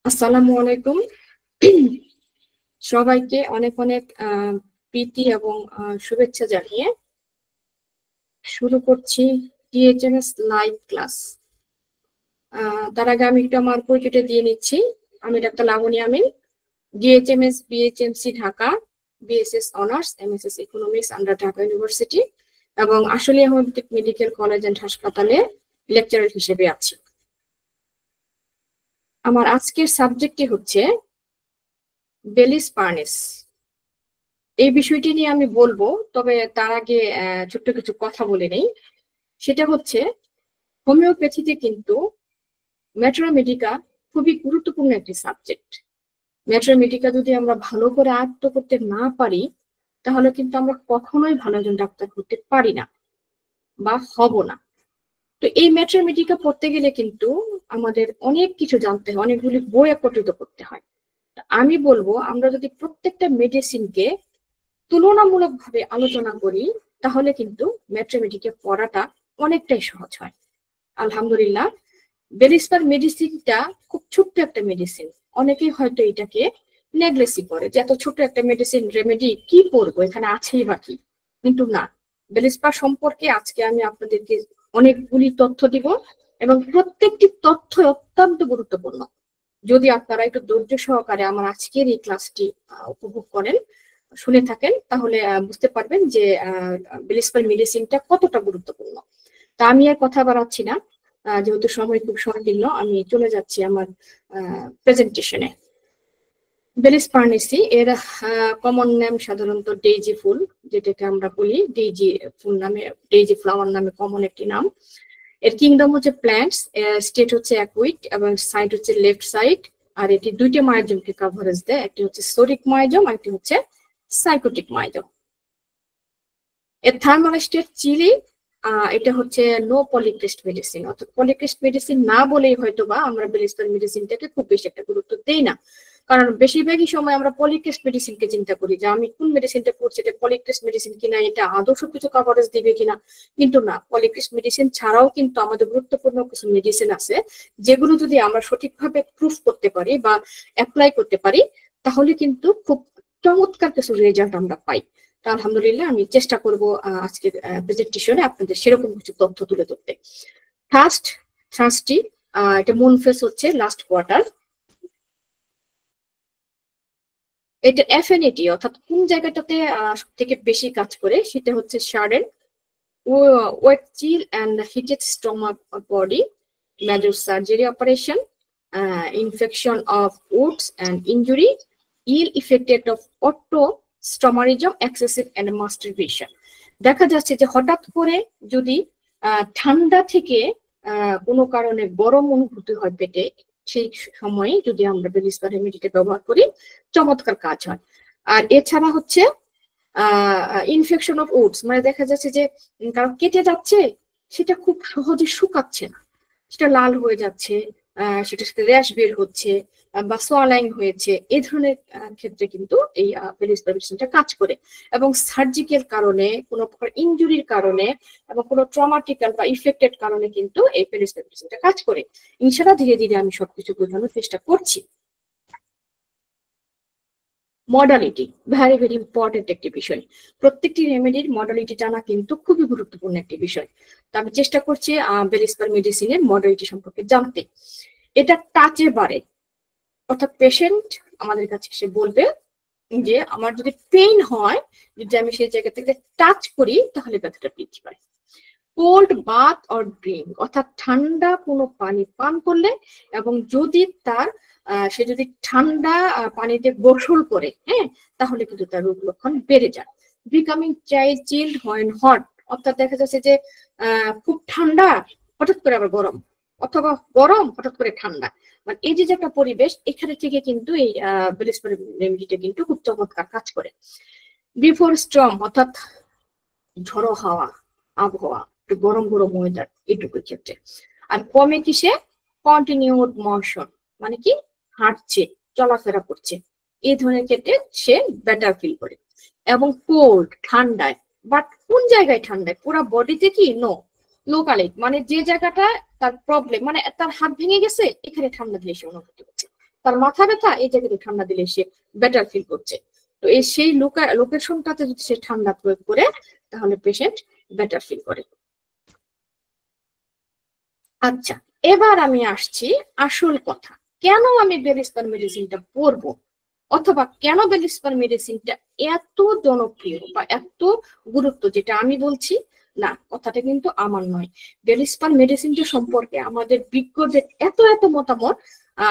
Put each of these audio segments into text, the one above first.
আসসালামু আলাইকুম। সবাইকে অনেক অনেক প্রীতি এবং শুভেচ্ছা জানিয়ে শুরু করছি টিএইচএমএস লাইভ ক্লাস। তার আগে আমি একটু আমার পরিচয়টা দিয়ে নিচ্ছি। আমি doctor Laboni Amin, DHMS BHMC Dhaka, BSS honours MSS economics under Dhaka university এবং আসলে আহমেদ মেডিকেল কলেজ অ্যান্ড হাসপাতালে লেকচারার হিসেবে আছি। আমার আজকের সাবজেক্টটি হচ্ছে বেলিস পার্নেস। এই বিষয়টি নিয়ে আমি বলবো, তবে তার আগে ছোট্ট কিছু কথা বলে নেই। সেটা হচ্ছে হোমিওপ্যাথিতে কিন্তু ম্যাট্রোমেডিকা খুবই গুরুত্বপূর্ণ একটি সাবজেক্ট। ম্যাট্রোমেডিকা যদি আমরা ভালো করে আয়ত্ত করতে না পারি তাহলে কিন্তু আমরা কখনোই ভালো একজন ডাক্তার হতে পারি না বা হব না। তো এই ম্যাট্রোমেডিকা পড়তে গেলে কিন্তু আমাদের অনেক কিছু জানতে হয়, অনেকগুলি বই একত্রিত করতে হয়। আমি বলবো আমরা যদি প্রত্যেকটা মেডিসিনকে তুলনামূলকভাবে আলোচনা করি তাহলে কিন্তু ম্যাট্রোমেডিকে পড়াটা অনেকটাই সহজ হয়। আলহামদুলিল্লাহ, বেলিসপার মেডিসিনটা খুব ছোট্ট একটা মেডিসিন। অনেকেই হয়তো এটাকে নেগলেসি করে যে এত ছোট একটা মেডিসিন, রেমেডি কি পড়বো, এখানে আছেই বা কি। কিন্তু না, বেলিসপার সম্পর্কে আজকে আমি আপনাদেরকে অনেকগুলি তথ্য দিব এবং প্রত্যেকটি তথ্য অত্যন্ত গুরুত্বপূর্ণ। যদি আপনারা একটু ধৈর্য সহকারে আমার আজকের এই ক্লাসটি উপভোগ করেন, শুনে থাকেন, তাহলে বুঝতে পারবেন যে বেলিসপার মেডিসিনটা কতটা গুরুত্বপূর্ণ। তা আমি আর কথা বাড়াচ্ছি না, যেহেতু সময় খুব সংকীর্ণ, আমি চলে যাচ্ছি আমার প্রেজেন্টেশনে। বেলিস পার্নেসি এর কমন নেম সাধারণত ডেইজি ফুল, যেটাকে আমরা বলি ডেইজি ফুল নামে, ডেইজি ফ্লাওয়ার নামে কমন একটি নাম। এর কিংডম হচ্ছে প্ল্যান্টস, স্টেট হচ্ছে অ্যাকুইট এবং সাইড হচ্ছে লেফট সাইড। আর এটি দুইটা মায়োজমকে কভারেজ দেয়, একটি হচ্ছে সোরিক মায়োজম আর একটি হচ্ছে সাইকোটিক মায়োজম। এর থার্মাল স্টেট চিলি। এটা হচ্ছে নো পলিক্রিস্ট মেডিসিন, অর্থাৎ পলিক্রিস্ট মেডিসিন না বলেই হয়তো বা আমরা বেলিসপার মেডিসিনটাকে খুব বেশি একটা গুরুত্ব দেই না। কারণ বেশিরভাগই সময় আমরা পলিক্রিস্ট মেডিসিনকে চিন্তা করি যে আমি কোন মেডিসিনটা পড়ছি, এটা পলিক্রিস্ট মেডিসিন কিনা, এটা আদৌ সবকিছু কভারেজ দিবে কিনা। কিন্তু না, পলিক্রিস্ট মেডিসিন ছাড়াও কিন্তু আমাদের গুরুত্বপূর্ণ কিছু মেডিসিন আছে যেগুলো যদি আমরা সঠিকভাবে প্রুফ করতে পারি বা অ্যাপ্লাই করতে পারি তাহলে কিন্তু খুব চমৎকার কিছু রেজাল্ট আমরা পাই। আলহামদুলিল্লাহ, আমি চেষ্টা করব আজকের প্রেজেন্টেশনে আপনাদের সেরকম কিছু তথ্য তুলে ধরতে। থার্স্টি, এটা মুন ফেস হচ্ছে লাস্ট কোয়ার্টার। এটা অ্যাফিনিটি অর্থাৎ কোন জায়গাটাতে সব থেকে বেশি কাজ করে সেটা হচ্ছে sudden, wet chill and heated stomach body, major surgery operation, infection of woods and injury, ill effected of auto স্টমারিজম, এক্সেসিভ অ্যান্ড মাস্টারবেশন। দেখা যাচ্ছে যে হঠাৎ করে যদি ঠান্ডা থেকে কোনো কারণে গরম অনুভূতি হয় পেটে, সেই সময়ে যদি আমরা বেলিসপার রেমেডিটা ব্যবহার করি চমৎকার কাজ হয়। আর এছাড়া হচ্ছে ইনফেকশন অফ উডস, মানে দেখা যাচ্ছে যে কারণ কেটে যাচ্ছে সেটা খুব সহজে শুকাচ্ছে না, সেটা লাল হয়ে যাচ্ছে, সেটার সাথে র্যাশ বের হচ্ছে বা সোয়ালাইং হয়েছে, এই ধরনের ক্ষেত্রে কিন্তু এই বেলিসপার মেডিসিনটা কাজ করে। এবং সার্জিক্যাল কারণে, কোনো প্রকার ইনজুরির কারণে এবং কোনো ট্রমাটিক্যাল বা ইফেক্টেড কারণে কিন্তু এই বেলিসপার মেডিসিনটা কাজ করে। ইনশাআল্লাহ ধীরে ধীরে আমি সবকিছু বোঝানোর চেষ্টা করছি। মডালিটি ভেরি ভেরি ইম্পর্টেন্ট একটি বিষয়। প্রত্যেকটি রেমেডির মডালিটি জানা কিন্তু খুবই গুরুত্বপূর্ণ একটি বিষয়। তো আমি চেষ্টা করছি বেলিসপার মেডিসিনের মডালিটি সম্পর্কে জানতে। এটা টাচে বাড়ে, অর্থাৎ পেশেন্ট আমাদের কাছে এসে বলবে যে আমার যদি পেইন হয়, যদি আমি সেই জায়গা থেকে টাচ করি তাহলে ব্যথাটা বৃদ্ধি পায়। কোল্ড বাথ অর ড্রিঙ্ক, অর্থাৎ ঠান্ডা কোনো পানি পান করলে এবং যদি তার সে যদি ঠান্ডা পানিতে গোসল করে, হ্যাঁ, তাহলে কিন্তু তার রোগ লক্ষণ বেড়ে যায়। বিকামিং চিল্ড হোয়েন হট, অর্থাৎ দেখা যাচ্ছে যে খুব ঠান্ডা হঠাৎ করে আবার গরম, অথবা গরম হঠাৎ করে ঠান্ডা, মানে এই যে একটা পরিবেশ, এখানে থেকে কিন্তু এই বেলিসপার রেমেডিটা কিন্তু খুব চমৎকার কাজ করে। বিফোর স্ট্রম, অর্থাৎ ঝড়ো হাওয়া আবহাওয়া, একটু গরম গরম ওয়েদার, এটুকুর ক্ষেত্রে। আর কমে কিসে? কন্টিনিউড মোশন, মানে কি হাঁটছে, চলাফেরা করছে, এই ধরনের ক্ষেত্রে সে বেটার ফিল করে। এবং কোল্ড ঠান্ডায়, বাট কোন জায়গায় ঠান্ডায়? পুরো বডিতে কি? নো, লোকালি, মানে যে জায়গাটা তার প্রবলেম, মানে তার হাত ভেঙে গেছে এখানে ঠান্ডা দিয়ে সে অনুভূতি হচ্ছে, তার মাথা ব্যথা, এই জায়গাতে ঠান্ডা দিলে সে বেটার ফিল করছে। তো এই সেই লোকেশনটাতে যদি সে ঠান্ডা প্রয়োগ করে তাহলে পেশেন্ট বেটার ফিল করে। আচ্ছা, এবার আমি আসছি আসল কথা, কেন আমি বেলিস্পার মেডিসিনটা পড়বো, অথবা কেন বেলিস্পার মেডিসিনটা এত জনপ্রিয় বা এত গুরুত্ব, যেটা আমি বলছি না, কথাটা কিন্তু আমার নয়। বেলিস্পার মেডিসিনটা সম্পর্কে আমাদের বিজ্ঞদের এত এত মতামত।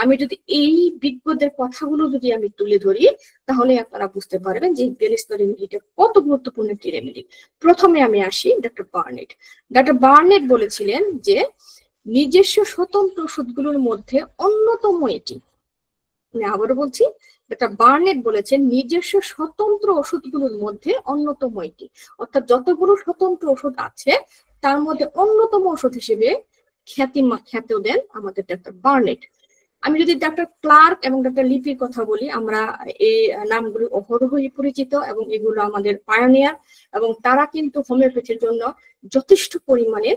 আমি যদি এই বিজ্ঞদের কথাগুলো যদি আমি তুলে ধরি তাহলে আপনারা বুঝতে পারবেন যে বেলিস্পার রেমেডিটা কত গুরুত্বপূর্ণ একটি রেমেডি। প্রথমে আমি আসি ডক্টর বার্নেট। ডক্টর বার্নেট বলেছিলেন যে নিজস্ব স্বতন্ত্র ওষুধগুলোর মধ্যে অন্যতম এটি। আমি আবারও বলছি, ডক্টর বার্নেট বলেছেন নিজস্ব স্বতন্ত্র ওষুধগুলোর মধ্যে অন্যতম এটি, অর্থাৎ যতগুলো স্বতন্ত্র ওষুধ আছে তার মধ্যে অন্যতম ওষুধ হিসেবে খ্যাত দেন আমাদের ডক্টর বার্নেট। আমি যদি ডক্টর ক্লার্ক এবং ডক্টর লিপির কথা বলি, আমরা এই নামগুলি অহরহই পরিচিত এবং এগুলো আমাদের পায়োনিয়ার, এবং তারা কিন্তু হোমিওপ্যাথির জন্য যথেষ্ট পরিমাণে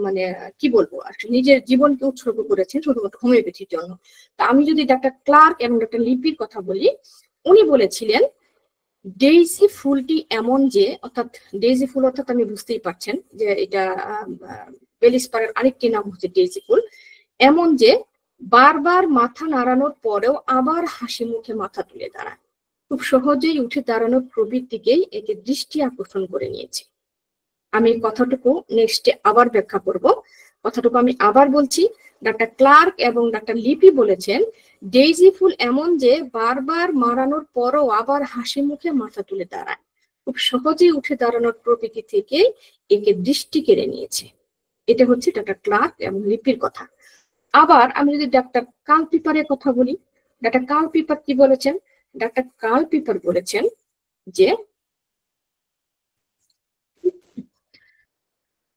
মানে কি বলবো নিজের জীবনকে উৎসর্গ করেছেন শুধুমাত্র হোমিওপ্যাথির জন্য। তা আমি যদি ডক্টর ক্লার্ক এবং ডক্টর লিপির কথা বলি, উনি বলেছিলেন ডেইজি ফুলটি এমন যে, অর্থাৎ ডেইজি ফুল অর্থাৎ আমি বুঝতেই পারছেন যে এটা বেলিস্পারের আরেকটি নাম হচ্ছে ডেইজি ফুল, এমন যে বারবার মাথা নাড়ানোর পরেও আবার হাসি মুখে মাথা তুলে দাঁড়ায়, খুব সহজেই উঠে দাঁড়ানোর প্রবৃত্তিকেই একে দৃষ্টি আকর্ষণ করে নিয়েছে। আমি কথাটুকু নেক্সটে আবার ব্যাখ্যা করব। কথাটুকু আমি আবার বলছি, ডাক্তার ক্লার্ক এবং ডাক্তার লিপি বলেছেন ডেইজি ফুল এমন যে বারবার মারানোর পরও আবার হাসি মুখে মাথা তুলে দাঁড়ায়, খুব সহজেই উঠে দাঁড়ানোর প্রকৃতি থেকে একে দৃষ্টি কেড়ে নিয়েছে। এটা হচ্ছে ডাক্তার ক্লার্ক এবং লিপির কথা। আবার আমি যদি ডাক্তার কার্ল পিপারের কথা বলি, ডাক্তার কার্ল পিপার কি বলেছেন? ডাক্তার কার্ল পিপার বলেছেন যে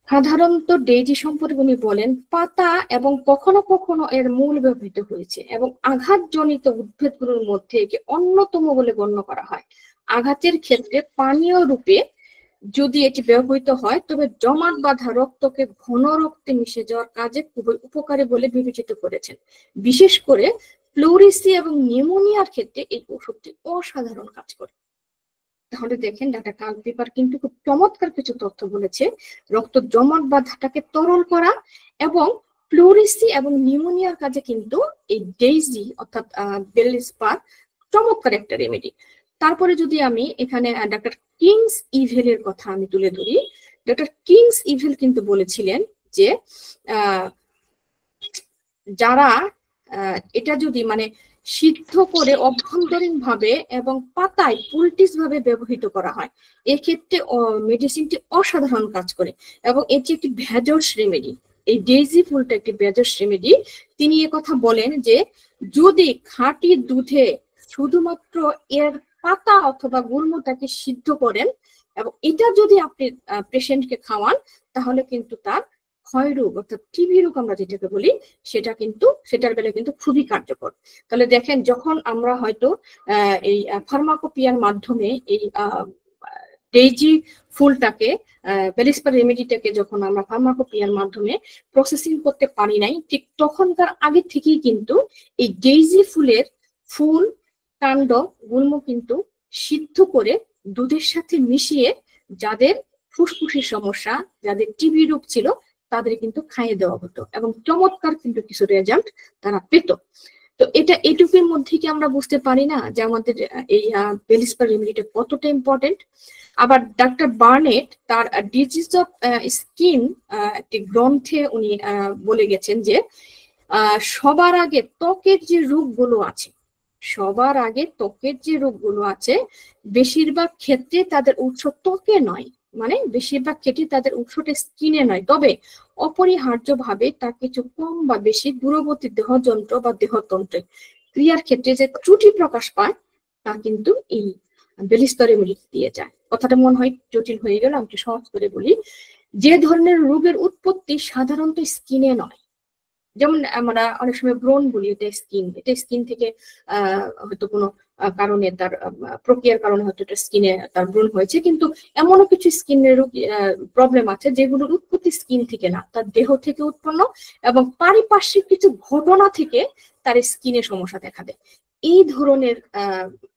সাধারণত ডেইজি সম্পর্কে উনি বলেন পাতা এবং কখনো কখনো এর মূল ব্যবহৃত হয়েছে এবং আঘাতজনিত উদ্ভিদগুলোর মধ্যে একে অন্যতম বলে গণ্য করা হয়। আঘাতের ক্ষেত্রে পানীয় রূপে যদি এটি ব্যবহৃত হয় তবে জমাট বাঁধা রক্তকে ঘন রক্তে মিশে যাওয়ার কাজে খুবই উপকারী বলে বিবেচিত করেছেন। বিশেষ করে প্লুরিসি এবং নিউমোনিয়ার ক্ষেত্রে এই ওষুধটি অসাধারণ কাজ করে। তাহলে দেখেন ডাক্তার কার্ল পিপার কিন্তু খুব চমৎকার কিছু তথ্য বলেছে, রক্ত জমাট বাঁধাটাকে তরল করা এবং প্লুরিসি এবং নিউমোনিয়ার কাজে কিন্তু এই ডেইজি অর্থাৎ বেলিস্পার চমৎকার একটা রেমেডি। তারপরে যদি আমি এখানে ডাক্তার কিংস ইভেলের কথা আমি তুলে ধরি, ডাক্তার কিংস ইভেল কিন্তু বলেছিলেন যে যারা এটা যদি মানে সিদ্ধ করে অভ্যন্তরীণ ভাবে এবং পাতায় পুলটিস ভাবে ব্যবহৃত করা হয়, এক্ষেত্রে মেডিসিনটি অসাধারণ কাজ করে এবং এটি একটি ভেষজ রেমেডি। এই ডেইজি ফুলটা একটি ভেষজ রেমেডি। তিনি কথা বলেন যে যদি খাঁটি দুধে শুধুমাত্র এর পাতা অথবা গুল্মটাকে সিদ্ধ করেন এবং এটা যদি আপনি পেশেন্টকে খাওয়ান তাহলে কিন্তু তার ক্ষয়রোগ অর্থাৎ টিবি রোগ আমরা যেটাকে বলি সেটা কিন্তু সেটার বেলায় কিন্তু খুবই কার্যকর। তাহলে দেখেন যখন আমরা হয়তো এই ফার্মাকোপিয়ার মাধ্যমে এই ডেইজি ফুলটাকে বেলিস্পার রেমেডিটাকে যখন আমরা ফার্মাকোপিয়ার মাধ্যমে প্রসেসিং করতে পারি নাই, ঠিক তখনকার আগে থেকেই কিন্তু এই ডেইজি ফুলের ফুল কাণ্ড গুল্ম কিন্তু সিদ্ধ করে দুধের সাথে মিশিয়ে যাদের ফুসফুসের সমস্যা, যাদের টিবি রোগ ছিল তাদের কিন্তু খাইয়ে দেওয়া হতো এবং চমৎকার কিন্তু কিছু রেজাল্ট তারা পেত। তো এটা এইটুকুর মধ্যে কি আমরা বুঝতে পারি না যে আমাদের এই বেলিস্পার রেমেডিটা কতটা ইম্পর্টেন্ট। আবার ডাক্তার বার্নেট তার ডিজিজ অফ স্কিন একটি গ্রন্থে উনি বলে গেছেন যে সবার আগে ত্বকের যে রোগগুলো আছে, সবার আগে ত্বকের যে রোগগুলো আছে বেশিরভাগ ক্ষেত্রে তাদের উৎস ত্বকে নয়, মানে বেশিরভাগ ক্ষেত্রে তাদের উৎসটা স্কিনে নয়, তবে অপরিহার্যভাবে তা কিছু কম বা বেশি দূরবর্তী দেহযন্ত্র বা দেহতন্ত্রে ক্রিয়ার ক্ষেত্রে যে ত্রুটি প্রকাশ পায় তা কিন্তু এই বেলিস্পার রেমেডি দিয়ে যায়। কথাটা মনে হয় জটিল হয়ে গেল, আমি সহজ করে বলি। যে ধরনের রোগের উৎপত্তি সাধারণত স্কিনে নয়, যেমন আমরা অনেক সময় ব্রণ বলি এটা স্কিন থেকে হয়তো কোনো কারণে তার প্রক্রিয়ার কারণে হয়তো এটা স্কিনে তার ব্রণ হয়েছে, কিন্তু এমনও কিছু স্কিনের প্রবলেম আছে যেগুলোর উৎপত্তি স্কিন থেকে না, তার দেহ থেকে উৎপন্ন এবং পারিপার্শ্বিক কিছু ঘটনা থেকে তার স্কিনে সমস্যা দেখা দেয়। এই ধরনের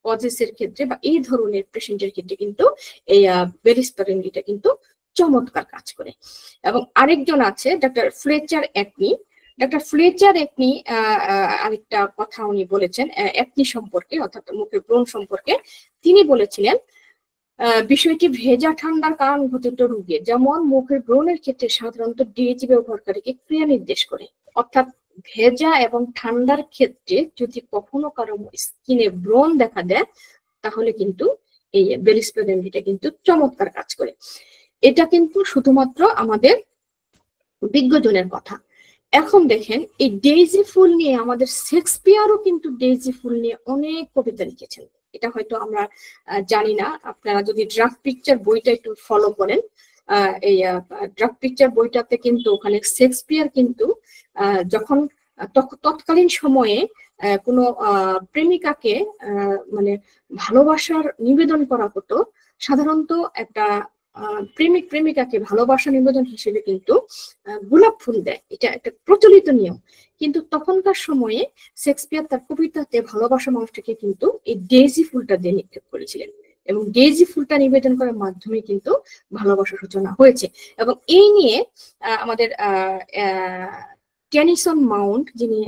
কজেসের ক্ষেত্রে বা এই ধরনের পেশেন্টের ক্ষেত্রে কিন্তু এই বেলিস রেমেডিটা কিন্তু চমৎকার কাজ করে। এবং আরেকজন আছে doctor Fletcher acne. Doctor Fletcher acne আরেকটা কথা উনি বলেছেন একনি সম্পর্কে, অর্থাৎ মুখের ব্রণ সম্পর্কে। তিনি বলেছিলেন বিষয়টি ভেজা ঠান্ডার কারণ ঘটিত রোগে যেমন মুখের ব্রণের ক্ষেত্রে সাধারণত ডিএইচি ব্যবহারকারীকে ক্রিয়া নির্দেশ করে। অর্থাৎ ভেজা এবং ঠান্ডার ক্ষেত্রে যদি কখনো কারো স্কিনে ব্রণ দেখা দেয় তাহলে কিন্তু এই বেলিস রেমেডিটা কিন্তু চমৎকার কাজ করে। এটা কিন্তু শুধুমাত্র আমাদের বিজ্ঞজনের কথা। এখন দেখেন এই ডেইজি ফুল নিয়ে আমাদের শেক্সপিয়ারও কিন্তু ডেইজি ফুল নিয়ে অনেক কবিতা লিখেছেন। এটা হয়তো আমরা জানি না। আপনারা যদি ড্রাফট পিকচার বইটা একটু ফলো করেন, এই ড্রাফট পিকচার বইটাতে কিন্তু ওখানে শেক্সপিয়ার কিন্তু যখন তৎকালীন সময়ে কোনো প্রেমিকাকে মানে ভালোবাসার নিবেদন করা হতো, সাধারণত একটা প্রেমিক প্রেমিকাকে ভালোবাসা নিবেদন হিসেবে কিন্তু গোলাপ ফুল দেয়। এটা একটা প্রচলিত নিয়ম। কিন্তু তখনকার সময়ে শেক্সপিয়ার তার কবিতাতে ভালোবাসা মানুষটাকে কিন্তু এই ডেইজি ফুলটা দিয়ে নিক্ষেপ করেছিলেন, এবং ডেইজি ফুলটা নিবেদন করার মাধ্যমে কিন্তু ভালোবাসার সূচনা হয়েছে। এবং এই নিয়ে আমাদের টেনিসন মাউন্ট, যিনি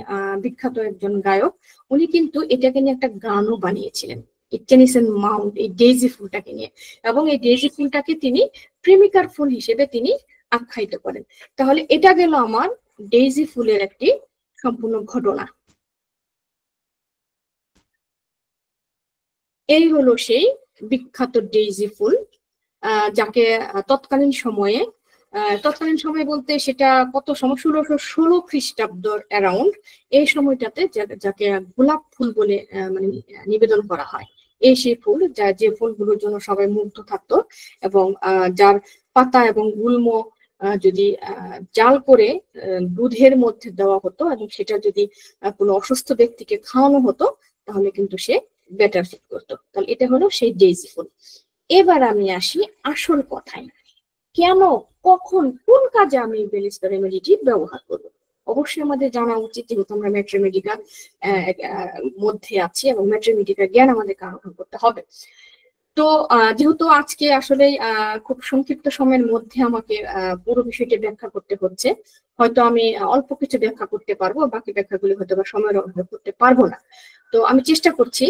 বিখ্যাত একজন গায়ক, উনি কিন্তু এটাকে নিয়ে একটা গানও বানিয়েছিলেন, টেনিসন মাউন্ট এই ডেইজি ফুলটাকে নিয়ে। এবং এই ডেইজি ফুলটাকে তিনি প্রেমিকার ফুল হিসেবে তিনি আখ্যায়িত করেন। তাহলে এটা গেল আমার ডেইজি ফুলের একটি সম্পূর্ণ ঘটনা। এই হলো সেই বিখ্যাত ডেইজি ফুল, যাকে তৎকালীন সময়ে বলতে সেটা কত সময় 1616 খ্রিস্টাব্দ অ্যারাউন্ড এই সময়টাতে যাকে গোলাপ ফুল বলে মানে নিবেদন করা হয়। এই সেই ফুল যে ফুলগুলোর জন্য সবাই মুগ্ধ থাকতো, এবং যার পাতা এবং গুল্ম যদি জাল করে দুধের মধ্যে দেওয়া হতো এবং সেটা যদি কোনো অসুস্থ ব্যক্তিকে খাওয়ানো হতো তাহলে কিন্তু সে বেটার ফিল করতো। তাহলে এটা হলো সেই ডেইজি ফুল। এবার আমি আসি আসল কথায়, কেন, কখন, কোন কাজে আমি বেলিস রেমেডিটি ব্যবহার করব। অবশ্যই আমাদের জানা উচিত, যেহেতু আমরা ম্যাট্রিমেডিকাল মধ্যে আছি এবং ম্যাট্রিমেডিকাল জ্ঞান আমাদের আহরণ করতে হবে। তো যেহেতু আজকে আসলে খুব সংক্ষিপ্ত সময়ের মধ্যে আমাকে পুরো বিষয়টি ব্যাখ্যা করতে হচ্ছে, হয়তো আমি অল্প কিছু ব্যাখ্যা করতে পারবো, বাকি ব্যাখ্যাগুলি হয়তো বা সময়ের অভাবে করতে পারবো না। তো আমি চেষ্টা করছি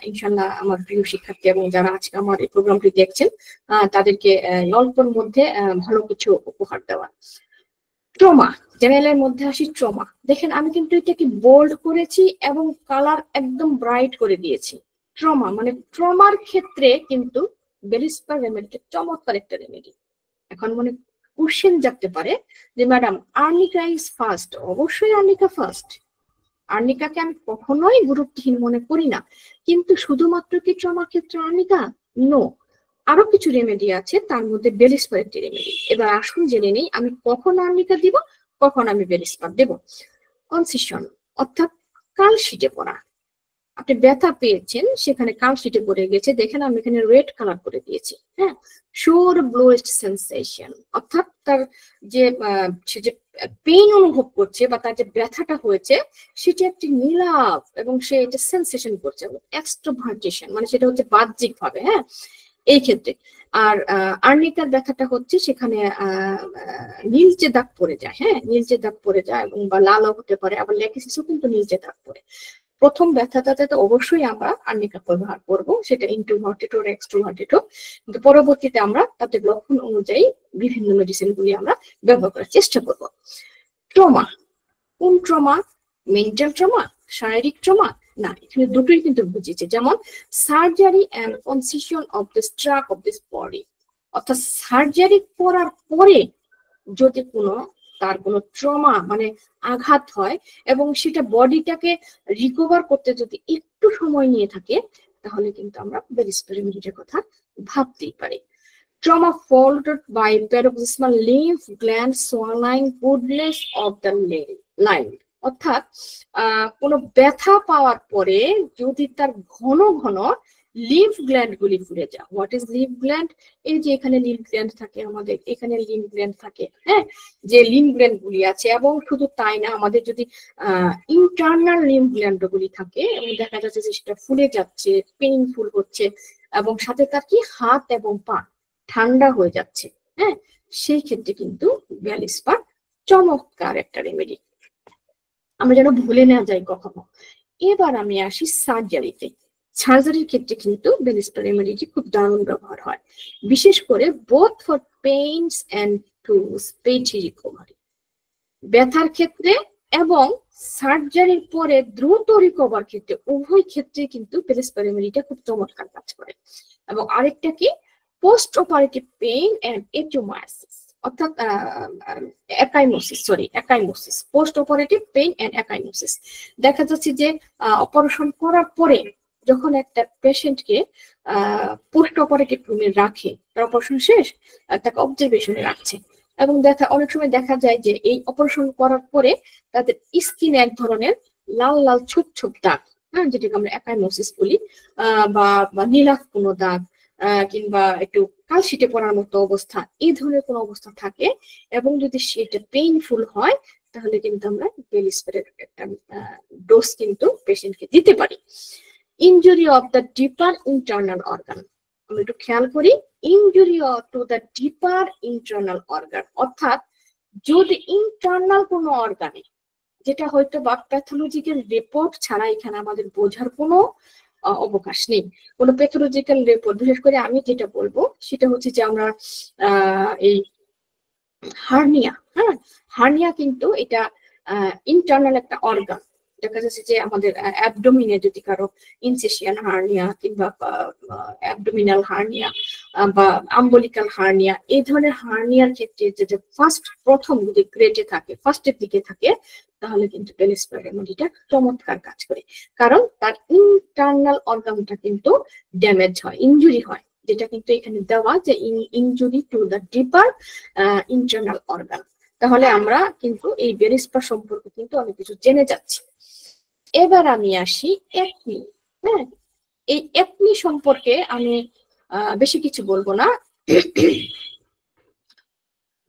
ইনশাল্লাহ আমার প্রিয় শিক্ষার্থী এবং যারা আজকে আমার এই প্রোগ্রামটি দেখছেন তাদেরকে অল্পের মধ্যে ভালো কিছু উপহার দেওয়া। ট্রমা, জেনারেলের মধ্যে আসি ট্রমা। দেখেন আমি কিন্তু এটাকে বোল্ড করেছি এবং কালার একদম ব্রাইট করে দিয়েছি। ট্রমা মানে ট্রমার ক্ষেত্রে কিন্তু বেলিস রেমেডি চমৎকার একটা রেমেডি। এখন মনে কোশ্চেন জাগতে পারে যে ম্যাডাম আর্নিকা ইজ ফার্স্ট। অবশ্যই আর্নিকা ফার্স্ট, আর্নিকাকে আমি কখনোই গুরুত্বহীন মনে করি না, কিন্তু শুধুমাত্র কি ট্রমার ক্ষেত্রে আর্নিকা? নো, আরো কিছু রেমেডি আছে, তার মধ্যে বেলিস্পার একটি রেমেডি। এবার আসুন জেনে নেই আমি কখন আর্নিকা দিব, কখন আমি বেলিস্পার দেব। কনসিশন অর্থাৎ কালশিটে পড়া। আপনি ব্যথা পেয়েছেন, সেখানে কালশিটে পড়ে গেছে, দেখেন আমি এখানে রেড কালার করে দিয়েছি। হ্যাঁ, শোর ব্লোয়েস্ট সেন্সেশন অর্থাৎ তার যে সে যে পেইন অনুভব করছে বা তার যে ব্যথাটা হয়েছে সেটা একটি নীলাভ এবং সে এটা সেন্সেশন করছে। এক্সট্রোভার্টেশন মানে সেটা হচ্ছে বাহ্যিক ভাবে। হ্যাঁ, এই ক্ষেত্রে। আর আর্নিকার ব্যথাটা হচ্ছে সেখানে নীলচে দাগ পড়ে যায়। হ্যাঁ, নীলচে দাগ পড়ে যায় এবং বা লালও হতে পারে, আবার লেকিসিসও কিন্তু নীলচে দাগ পড়ে। প্রথম ব্যথাটাতে তো অবশ্যই আমরা আর্নিকা ব্যবহার করবো, সেটা ইন্ট্রোভার্টেড ও এক্সট্রোভার্টেড হোক, কিন্তু পরবর্তীতে আমরা তাদের লক্ষণ অনুযায়ী বিভিন্ন মেডিসিন গুলি আমরা ব্যবহার করার চেষ্টা করব। ট্রমা, কোন ট্রমা? মেন্টাল ট্রমা, শারীরিক ট্রমা? না, এখানে দুটোই কিন্তু বুঝিয়েছে। যেমন surgery and concussion of the struck of this body, অর্থাৎ সার্জারি করার পরে যদি তার কোনো ট্রমা মানে আঘাত হয় এবং সেটা বডিটাকে রিকভার করতে যদি একটু সময় নিয়ে থাকে তাহলে কিন্তু আমরা বেলিস রেমেডির কথা ভাবতেই পারি। Trauma followed by paroxysmal lymph gland swelling goodness of the line, অর্থাৎ কোনো ব্যথা পাওয়ার পরে যদি তার ঘন ঘন লিম্ফ গ্ল্যান্ড গুলি ফুলে যায়। What is lymph gland? এই যে এখানে লিম্ফ গ্ল্যান্ড থাকে, আমাদের এখানে লিম্ফ গ্ল্যান্ড থাকে, হ্যাঁ, যে লিম্ফ গ্ল্যান্ড গুলি আছে। এবং শুধু তাই না, আমাদের যদি ইন্টারনাল লিম্ফ গ্ল্যান্ড গুলি থাকে এবং দেখা যাচ্ছে যে সেটা ফুলে যাচ্ছে, পেইনফুল হচ্ছে, এবং সাথে তার কি হাত এবং পা ঠান্ডা হয়ে যাচ্ছে, হ্যাঁ, সেই ক্ষেত্রে কিন্তু ভ্যালিস্পার চমৎকার একটা রেমেডি, আমরা যেন ভুলে না যাই কখনো। এবার আমি আসি সার্জারিতে। সার্জারির ক্ষেত্রে কিন্তু ভ্যালিস্পার রেমেডিটি খুব দারুণ ব্যবহার হয়, বিশেষ করে both for pains and to speedy recovery, ব্যথার ক্ষেত্রে এবং সার্জারির পরে দ্রুত রিকভার ক্ষেত্রে, উভয় ক্ষেত্রে কিন্তু ভ্যালিস্পার রেমেডিটা খুব চমৎকার কাজ করে। এবং আরেকটা কি, পোস্ট অপারেটিভ পেইন এন্ড এটিওমায়োসিস, অর্থাৎ ecchymosis, post operative pain and ecchymosis. দেখা যাচ্ছে যে অপারেশন করার পরে যখন একটা পেশেন্টকে পোস্ট অপারেটিভ রুমে রাখে, তার অপারেশন শেষ, তাকে অবজারভেশনে রাখছে, এবং অনেক সময় দেখা যায় যে এই অপারেশন করার পরে তাদের স্কিনে এক ধরনের লাল লাল ছোপ ছোপ দাগ, হ্যাঁ, যেটাকে আমরা একাইমোসিস বলি, বা নীলাভ দাগ, কিংবা একটু কালশিটে পড়ার মতো অবস্থা, এই ধরনের কোনো অবস্থা থাকে, এবং যদি সেটা পেইনফুল হয়, তাহলে কিন্তু আমরা ভ্যালিস্পারের একটা ডোজ কিন্তু পেশেন্টকে দিতে পারি। Injury of the deeper internal organ, আমরা একটু খেয়াল করি, injury to the deeper internal organ, অর্থাৎ যদি ইন্টারনাল কোনো অর্গানে, যেটা হয়তো বা প্যাথোলজিক্যাল রিপোর্ট ছাড়া এখানে আমাদের বোঝার কোনো অবকাশ নেই, কোনো প্যাথোলজিক্যাল রিপোর্ট, বিশেষ করে আমি যেটা বলবো সেটা হচ্ছে যে আমরা এই হার্নিয়া, হ্যাঁ, হার্নিয়া কিন্তু এটা ইন্টারনাল একটা অর্গান। দেখা যাচ্ছে যে আমাদের অ্যাবডোমিনে যদি কারো ইনসিশিয়ান হার্নিয়া কিংবা অ্যাবডোমিনাল হার্নিয়া বা আম্বলিকাল হার্নিয়া, এই ধরনের হার্নিয়ার ক্ষেত্রে যে প্রথম যদি গ্রেডে থাকে, ফার্স্টের দিকে থাকে, তাহলে কিন্তু ভ্যালিস্পার রেমেডিটা চমৎকার কাজ করে, কারণ তার ইন্টারনাল অর্গানটা কিন্তু ড্যামেজ হয়, ইনজুরি হয়, যেটা কিন্তু এখানে দেওয়া যে injury to the deeper internal organ. তাহলে আমরা কিন্তু এই ভ্যালিস্পার সম্পর্কে কিন্তু অনেক কিছু জেনে যাচ্ছি। এবার আমি আসি একনি, হ্যাঁ, এই একনি সম্পর্কে আমি বেশি কিছু বলবো না,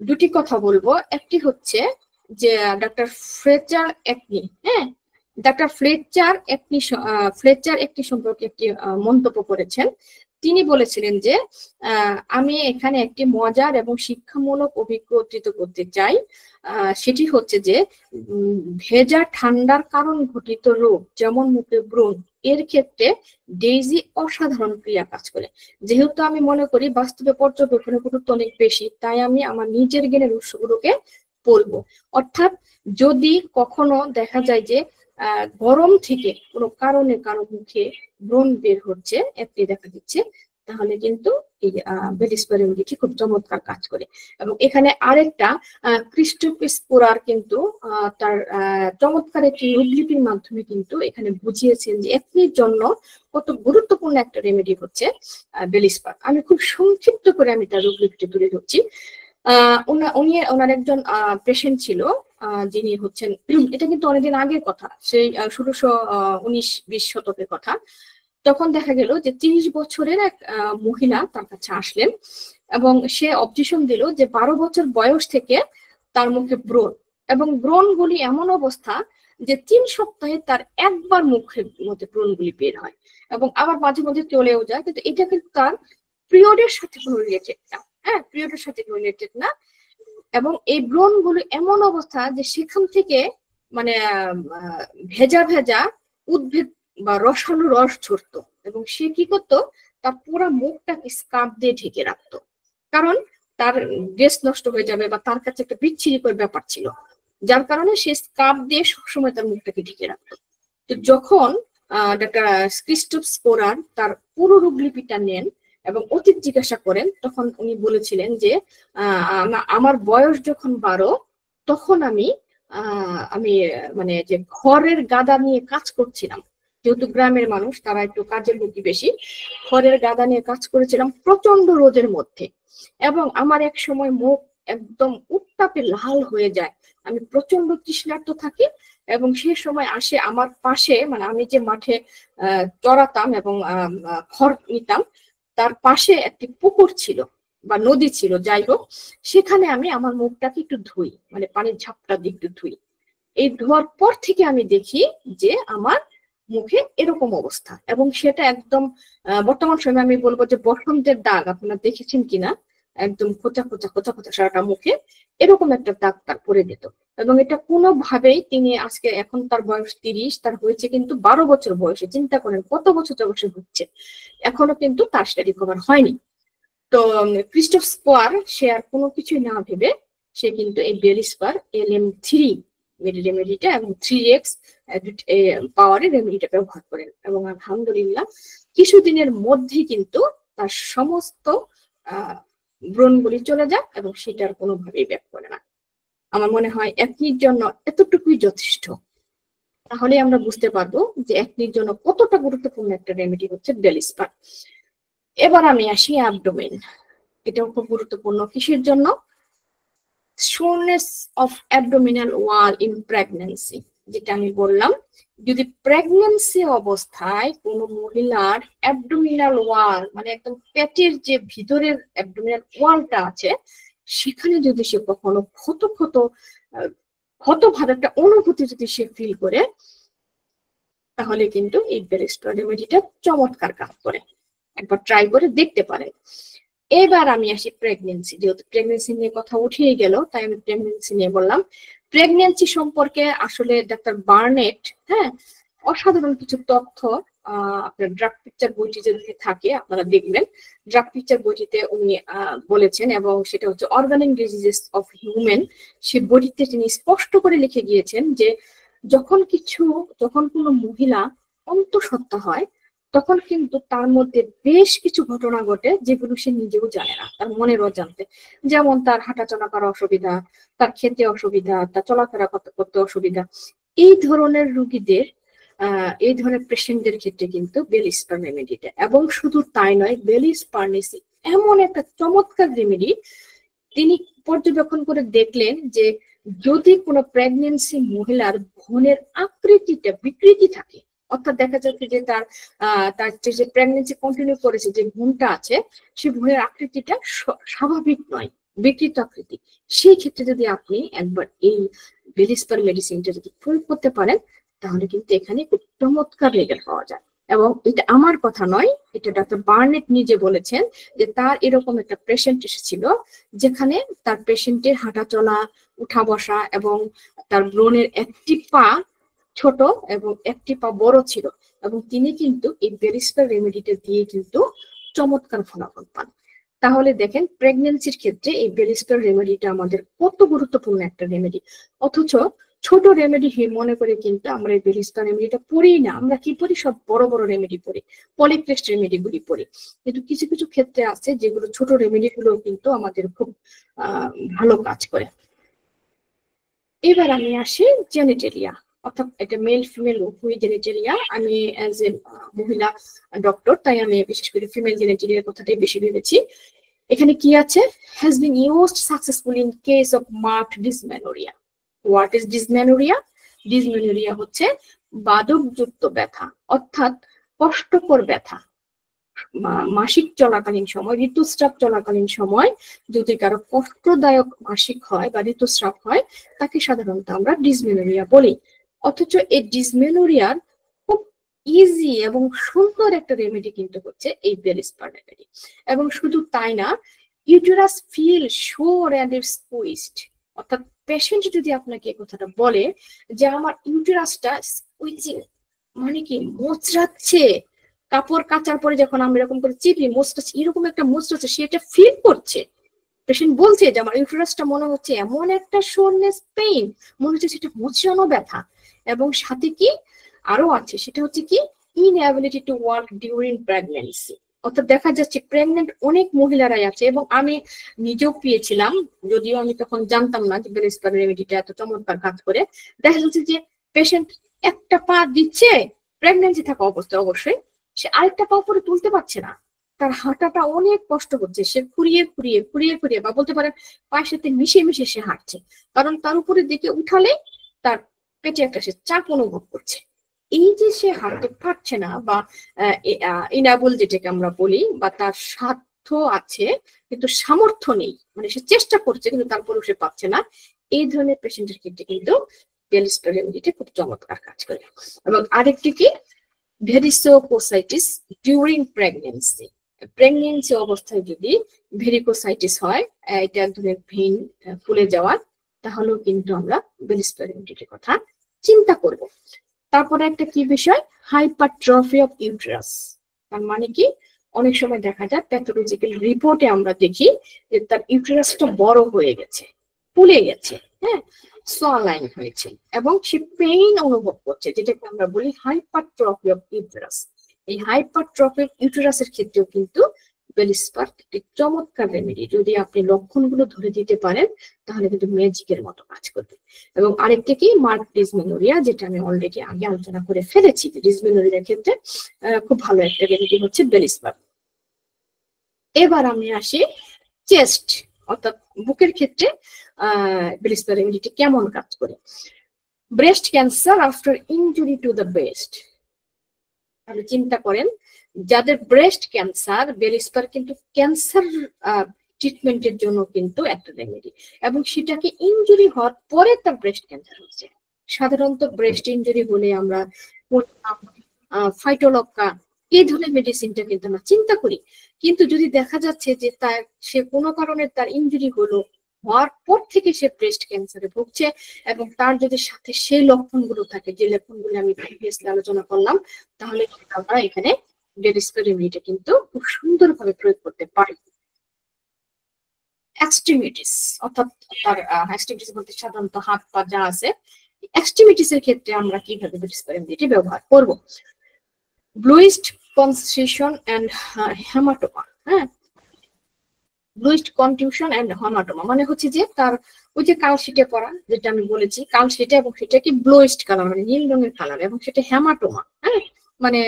দুটি কথা বলবো। একটি হচ্ছে যে ডক্টর ফ্লেচার একনি, হ্যাঁ, ডক্টর ফ্লেচার একটি সম্পর্কে একটি মন্তব্য করেছেন। তিনি বলেছিলেন যে আমি এখানে একটি মজার এবং শিক্ষামূলক অভিজ্ঞতা করতে চাই, সেটি হচ্ছে যে ভেজা ঠান্ডার কারণ ঘটিত রোগ যেমন মুখে ব্রণ, এর ক্ষেত্রে ডেইজি অসাধারণ ক্রিয়া কাজ করে। যেহেতু আমি মনে করি বাস্তবে পর্যবেক্ষণের গুরুত্ব অনেক বেশি, তাই আমি আমার নিজের জ্ঞানের উৎসগুলোকে বলবো। অর্থাৎ যদি কখনো দেখা যায় যে গরম থেকে কোনো কারণে কারো মুখে ব্রণ বের হচ্ছে, একটি দেখা দিচ্ছে, তাহলে কিন্তু এই ভ্যালিস্পার রেমেডিটি খুব চমৎকার কাজ করে। এবং এখানে আরেকটা ক্রিস্টোফার স্পোরার কিন্তু তার চমৎকার একটি রূপলিপির মাধ্যমে কিন্তু এখানে বুঝিয়েছেন যে একনির জন্য কত গুরুত্বপূর্ণ একটা রেমেডি হচ্ছে ভ্যালিস্পার। আমি খুব সংক্ষিপ্ত করে আমি তার রূপলিপিটি তুলে ধরছি। ওনার একজন পেশেন্ট ছিল, যিনি হচ্ছেন, এটা কিন্তু অনেকদিন আগের কথা, সেই 1619-20 শতকের কথা। তখন দেখা গেল যে 30 বছরের এক মহিলা তার কাছে আসলেন এবং সে অবজেকশন দিল যে 12 বছর বয়স থেকে তার মুখে ব্রণ, এবং ব্রণগুলি এমন অবস্থা যে 3 সপ্তাহে তার একবার মুখের মধ্যে ব্রণগুলি বের হয়, এবং আবার মাঝে মাঝে চলেও যায়, কিন্তু এটা কিন্তু তার পিরিয়ডের সাথে কোনো রিলেটেড না, হ্যাঁ, পিরিয়ডের সাথে রিলেটেড না। এবং এই ব্রণগুলো এমন অবস্থা যে সেখান থেকে মানে ভেজা ভেজা উদ্ভিদ বা রসালো রস ঝরতো, এবং সে কি করতো, তার পুরো মুখটাকে স্কার্ফ দিয়ে ঢেকে রাখতো, কারণ তার ড্রেস নষ্ট হয়ে যাবে বা তার কাছে একটা বিচ্ছিরি ব্যাপার ছিল, যার কারণে সে স্কার্ফ দিয়ে সবসময় তার মুখটাকে ঢেকে রাখতো। তো যখন ডক্টর ক্রিস্টোফ স্পোরার তার পুরো রূপলিপিটা নেন এবং অতীত জিজ্ঞাসা করেন, তখন উনি বলেছিলেন যে আমার বয়স যখন 12, তখন আমি মানে যে খড়ের গাদা নিয়ে কাজ করছিলাম, যেহেতু গ্রামের মানুষ তারা একটু কাজের লোকই বেশি, খড়ের গাদা নিয়ে কাজ করেছিলাম প্রচন্ড রোদের মধ্যে, এবং আমার এক সময় মুখ একদম উত্তাপে লাল হয়ে যায়, আমি প্রচন্ড তৃষ্ণার্ত থাকি এবং সেই সময় আসে আমার পাশে, মানে আমি যে মাঠে চড়াতাম এবং খড় নিতাম, তার পাশে একটি পুকুর ছিল বা নদী ছিল, যাই হোক, সেখানে আমি আমার মুখটাকে একটু ধুই, মানে পানির ঝাপটা দিয়ে একটু ধুই। এই ধোয়ার পর থেকে আমি দেখি যে আমার মুখে এরকম অবস্থা, এবং সেটা একদম বর্তমান সময়ে আমি বলবো যে বসন্তের দাগ, আপনারা দেখেছেন কিনা, একদম খোঁচা খোঁচা খোঁচা খোঁচা সারাটা মুখে এরকম একটা দাগ তার পরে যেত। এবং এটা কোনোভাবেই, তিনি আজকে, এখন তার বয়স 30, তার হয়েছে কিন্তু 12 বছর বয়সে, চিন্তা করেন কত বছর বয়সে হচ্ছে, এখনো কিন্তু তার সেটা রিকভার হয়নি। তো ক্রিস্টোফ স্কোয়ার, সে আর কোনো কিছুই না ভেবে সে কিন্তু এই বেলিস্পার LM3 রেমেডিটা এবং 3x পাওয়ারের রেমেডিটা ব্যবহার করেন, এবং আলহামদুলিল্লাহ কিছুদিনের মধ্যে কিন্তু তার সমস্ত ব্রণগুলি চলে যায় এবং সেটার কোনোভাবেই ব্যাক করে না। আমার মনে হয় একনির জন্য এতটুকুই যথেষ্ট। তাহলে আমরা বুঝতে পারবো যে একনির জন্য কতটা গুরুত্বপূর্ণ একটা রেমেডি হচ্ছে বেলিস্পার। এবার আমি আসি অ্যাবডোমেন। এটাও খুব গুরুত্বপূর্ণ। কিসের জন্য? Soreness of abdominal wall in pregnancy, যেটা আমি বললাম, যদি প্রেগন্যান্সি অবস্থায় কোনো মহিলার অ্যাবডোমিনাল ওয়াল, মানে একদম পেটের যে ভিতরের অ্যাবডোমিনাল ওয়ালটা আছে, সেখানে যদি সে কখনো ক্ষত ক্ষত ক্ষত ভাবে একটা অনুভূতি যদি সে ফিল করে, তাহলে কিন্তু এই বেলিস্পার রেমেডিটা চমৎকার কাজ করে। একবার ট্রাই করে দেখতে পারেন। এবার আমি আসি প্রেগনেন্সি, যেহেতু প্রেগনেন্সি নিয়ে কথা উঠেই গেল, তাই আমি প্রেগনেন্সি নিয়ে বললাম। প্রেগনেন্সি সম্পর্কে আসলে ডাক্তার বার্নেট, হ্যাঁ, অসাধারণ কিছু তথ্য আপনার ড্রাগ পিকচার বইটি যদি থাকে আপনারা দেখবেন, ড্রাগ পিকচার বইটিতে উনি বলেছেন, এবং সেটা হচ্ছে অর্গানিক ডিজিজেস অফ হিউম্যান। সে বইটিতে তিনি স্পষ্ট করে লিখে গিয়েছেন যে যখন কোনো মহিলা অন্তঃসত্ত্বা হয়, তখন কিন্তু তার মধ্যে বেশ কিছু ঘটনা ঘটে যেগুলো সে নিজেও জানে না, তার মনের অজান্তে। যেমন তার হাঁটাচলা করা অসুবিধা, তার খেতে অসুবিধা, তার চলাফেরা করতে অসুবিধা। এই ধরনের রোগীদের, এই ধরনের পেশেন্টদের ক্ষেত্রে কিন্তু বেলিস্পার রেমেডিটা, এবং শুধু তাই নয়, বেলিস্পার্নেসি এমন একটা চমৎকার রেমেডি। তিনি পর্যবেক্ষণ করে দেখলেন যে যদি কোনো প্রেগনেন্সি মহিলার ভ্রূণের আকৃতিটা বিকৃতি থাকে, অর্থাৎ দেখা যাচ্ছে যে তার যে প্রেগনেন্সি কন্টিনিউ করেছে, যে ভ্রূণটা আছে, সেই ভ্রূণের আকৃতিটা স্বাভাবিক নয়, বিকৃত আকৃতি, সেই ক্ষেত্রে যদি আপনি একবার এই বেলিস্পার মেডিসিনটা যদি প্রয়োগ করতে পারেন, তাহলে কিন্তু এখানে খুব চমৎকার রেজাল্ট পাওয়া যায়। এবং এটা আমার কথা নয়, এটা ডাক্তার বার্নেট নিজে বলেছেন যে তার এরকম একটা পেশেন্ট এসেছিল, যেখানে তার পেশেন্টের হাঁটা চলা, উঠা বসা এবং তার ব্রণের একটি পা ছোট এবং একটি পা বড় ছিল, এবং তিনি কিন্তু এই বেলিস্পার রেমেডিটা দিয়ে কিন্তু চমৎকার ফলাফল পান। তাহলে দেখেন প্রেগনেন্সির ক্ষেত্রে এই বেলিস্পার রেমেডিটা আমাদের কত গুরুত্বপূর্ণ একটা রেমেডি। অথচ ছোট রেমেডি মনে করে কিন্তু আমরা এই বেলিস্পার রেমেডিটা পড়ি না। আমরা কি পড়ি? সব বড় বড় রেমেডি পড়ি, পলিক্রেস্ট রেমেডি গুলি পড়ি। কিন্তু কিছু কিছু ক্ষেত্রে আছে যেগুলো ছোট রেমেডি গুলো কিন্তু আমাদের খুব ভালো কাজ করে। এবার আমি আসি জেনিটেরিয়া, অর্থাৎ এটা মেল ফিমেল উভয় জেনিটেরিয়া। আমি অ্যাজ এ মহিলা ডক্টর, তাই আমি বিশেষ করে ফিমেল জেনিটেরিয়ার কথাটাই বেশি ভেবেছি। এখানে কি আছে? has been used successfully in case of marked dysmenorrhea. What is dysmenorrhea? Dysmenorrhea হচ্ছে বাদকযুক্ত ব্যথা, অর্থাৎ কষ্টকর ব্যথা। মাসিক চলাকালীন সময়, ঋতুস্রাব চলাকালীন সময় যদি কারো কষ্টদায়ক মাসিক হয় বা ঋতুস্রাব হয়, তাকে সাধারণত আমরা ডিসমেনোরিয়া বলি। অথচ এই ডিসমেনোরিয়ার খুব ইজি এবং সুন্দর একটা রেমেডি কিন্তু হচ্ছে এই বেলিস্পার রেমেডি। এবং শুধু তাই না, ইউটেরাস ফিল শিওর এন্ড স্কুইজড, অর্থাৎ পেশেন্ট যদি আপনাকে এই কথাটা বলে যে আমার ইউটেরাসটা স্কুইজিং, মানে কি মোচড়াচ্ছে, কাপড় কাচার পরে যখন আমরা এরকম করে চিপি মোচড়াচ্ছে, এরকম একটা মোচড়াচ্ছে, সে এটা ফিল করছে। পেশেন্ট বলছে যে আমার ইউটেরাসটা মনে হচ্ছে এমন একটা সোরনেস পেইন, মনে হচ্ছে সেটা মোচড়ানো ব্যথা। এবং সাথে কি আরো আছে, সেটা হচ্ছে কি inability to work during pregnancy, অর্থাৎ দেখা যাচ্ছে প্রেগনেন্ট অনেক মহিলারাই আছে, এবং আমি নিজেও পেয়েছিলাম, যদিও আমি তখন জানতাম না যে বেলিস্পার রেমেডিটা এত চমৎকার কাজ করে। দেখা যাচ্ছে যে পেশেন্ট একটা পা দিচ্ছে, প্রেগন্যান্সি থাকা অবস্থায় অবশ্যই, সে আরেকটা পা উপরে তুলতে পারছে না, তার হাঁটাটা অনেক কষ্ট হচ্ছে, সে খুঁড়িয়ে খুঁড়িয়ে খুঁড়িয়ে খুঁড়িয়ে, বা বলতে পারেন পায়ের সাথে মিশিয়ে মিশিয়ে সে হাঁটছে, কারণ তার উপরের দিকে উঠালে তার পেটে একটা সে চাপ অনুভব করছে। এই যে সে হাঁটতে পারছে না বা ইনাবল যেটাকে আমরা বলি, বা তার সাধ্য আছে কিন্তু সামর্থ্য নেই, মানে সে চেষ্টা করছে কিন্তু তারপরেও সে পাচ্ছে না, এই ধরনের পেশেন্টের ক্ষেত্রে কিন্তু বেলিস্পার রেমেডিটা খুব চমৎকার কাজ করে। এবং আরেকটি কি, ভেরিসোকোসাইটিস ডিউরিং প্রেগনেন্সি। প্রেগনেন্সি অবস্থায় যদি ভেরিকোসাইটিস হয়, এটা এক ধরনের ভেইন ফুলে যাওয়া, তাহলেও কিন্তু আমরা বেলিস্পার রেমেডির কথা চিন্তা করব। তারপরে একটা কি বিষয়, হাইপারট্রফি অফ ইউটেরাস। তার মানে কি, অনেক সময় দেখা যায় প্যাথোলজিক্যাল রিপোর্টে আমরা দেখি যে তার ইউটেরাসটা বড় হয়ে গেছে, ফুলে গেছে, হ্যাঁ, সোয়ালাইন হয়েছে, এবং সে পেইন অনুভব করছে, যেটাকে আমরা বলি হাইপারট্রফি অফ ইউটেরাস। এই হাইপারট্রফি অফ ইউটেরাসের ক্ষেত্রেও কিন্তু বেলিস্পার একটি চমৎকার রেমেডি। যদি আপনি লক্ষণগুলো ধরে দিতে পারেন তাহলে কিন্তু ম্যাজিকের মতো কাজ করবে। এবং আরেকটা কি, মার্ক ডিসমেনোরিয়া, যেটা আমি অলরেডি আগে আলোচনা করে ফেলেছি। ডিসমেনোরিয়ার ক্ষেত্রে খুব ভালো একটা রেমেডি হচ্ছে বেলিস্পার। এবার আমি আসি চেস্ট অর্থাৎ বুকের ক্ষেত্রে বেলিস্পার রেমেডিটি কেমন কাজ করে। Breast cancer after injury to the breast. আপনি চিন্তা করেন, যাদের ব্রেস্ট ক্যান্সার, বেলিস্পার কিন্তু ক্যান্সার ট্রিটমেন্টের জন্য কিন্তু একটা রেমেডি, এবং সেটাকে ইনজুরি হওয়ার পরে তার ব্রেস্ট ক্যান্সার হচ্ছে। সাধারণত ব্রেস্ট ইনজুরি হলে আমরা ফাইটোলক্কা এই ধরনের মেডিসিনটা কিন্তু আমরা চিন্তা করি, কিন্তু যদি দেখা যাচ্ছে যে তার সে কোনো কারণে তার ইনজুরি হওয়ার পর থেকে সে ব্রেস্ট ক্যান্সারে ভুগছে, এবং তার যদি সাথে সেই লক্ষণগুলো থাকে, যে লক্ষণগুলো আমি প্রিভিয়াসলি আলোচনা করলাম, তাহলে আমরা এখানে বেলিস্পার রেমেডিটা কিন্তু খুব সুন্দরভাবে প্রয়োগ করতে পারি। এক্সট্রিমিটিস অর্থাৎ তার এক্সট্রিমিটিস বলতে সাধারণত হাত পা যা আছে, এক্সট্রিমিটিস এর ক্ষেত্রে আমরা কিভাবে বেলিস্পার রেমেডিটি ব্যবহার করব। ব্লুইস্ট কনস্ট্রিকশন এন্ড হেমাটোমা। হ্যাঁ, ব্লুইস্ট কনটিউশন এন্ড হেমাটোমা মানে হচ্ছে যে তার ওই যে কালশিটে পড়া, যেটা আমি বলেছি কালশিটে, এবং সেটা কি ব্লুইস্ট কালার মানে নীল রঙের কালার, এবং সেটা হেমাটোমা, হ্যাঁ, মানে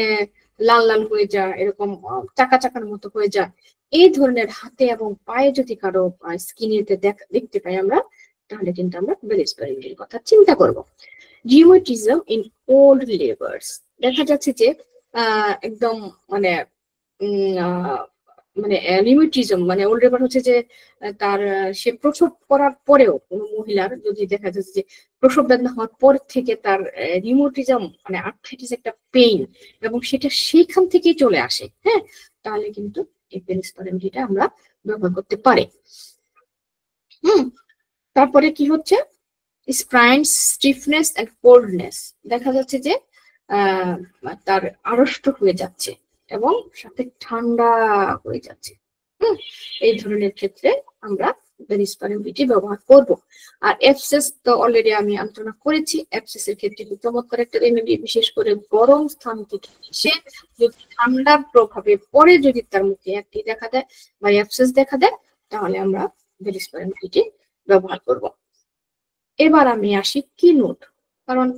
লাল লাল হয়ে যায়, এরকম চাকা চাকার মতো হয়ে যায়। এই ধরনের হাতে এবং পায়ে যদি কারো স্কিনেতে দেখতে পাই আমরা, তাহলে কিন্তু আমরা বেলিস্পার রেমেডির কথা চিন্তা করব। Rheumatism in old labours. দেখা যাচ্ছে যে একদম মানে মানে রিউমেটিজম মানে ওল্ড লেবার হচ্ছে যে তার সে প্রসব করার পরেও কোনো মহিলার যদি দেখা যাচ্ছে যে প্রসব বেদনা হওয়ার পর থেকে তার রিউমেটিজম মানে আর্থ্রাইটিস একটা পেইন, এবং সেটা সেইখান থেকেই চলে আসে, হ্যাঁ, তাহলে কিন্তু এই বেলিস্পার রেমেডিটা আমরা ব্যবহার করতে পারি। তারপরে কি হচ্ছে, স্প্রাইন্স, স্টিফনেস এন্ড কোল্ডনেস। দেখা যাচ্ছে যে তার আড়ষ্ট হয়ে যাচ্ছে এবং সাথে ঠান্ডা হয়ে যাচ্ছে। এই ধরনের ক্ষেত্রে আমরা বেলিস্পার রেমেডিটি ব্যবহার করব। আর এপসেস তো অলরেডি আমি আলোচনা করেছি, এপসেস এর ক্ষেত্রে চমৎকার একটা রেমেডি, বিশেষ করে গরম স্থান থেকে এসে যদি ঠান্ডার প্রভাবে পরে যদি তার মুখে একটি দেখা দেয় বা এপসেস দেখা দেয়, তাহলে আমরা বেলিস্পার রেমেডিটি ব্যবহার করব। এবার আমি আসি কি নোট, কারণ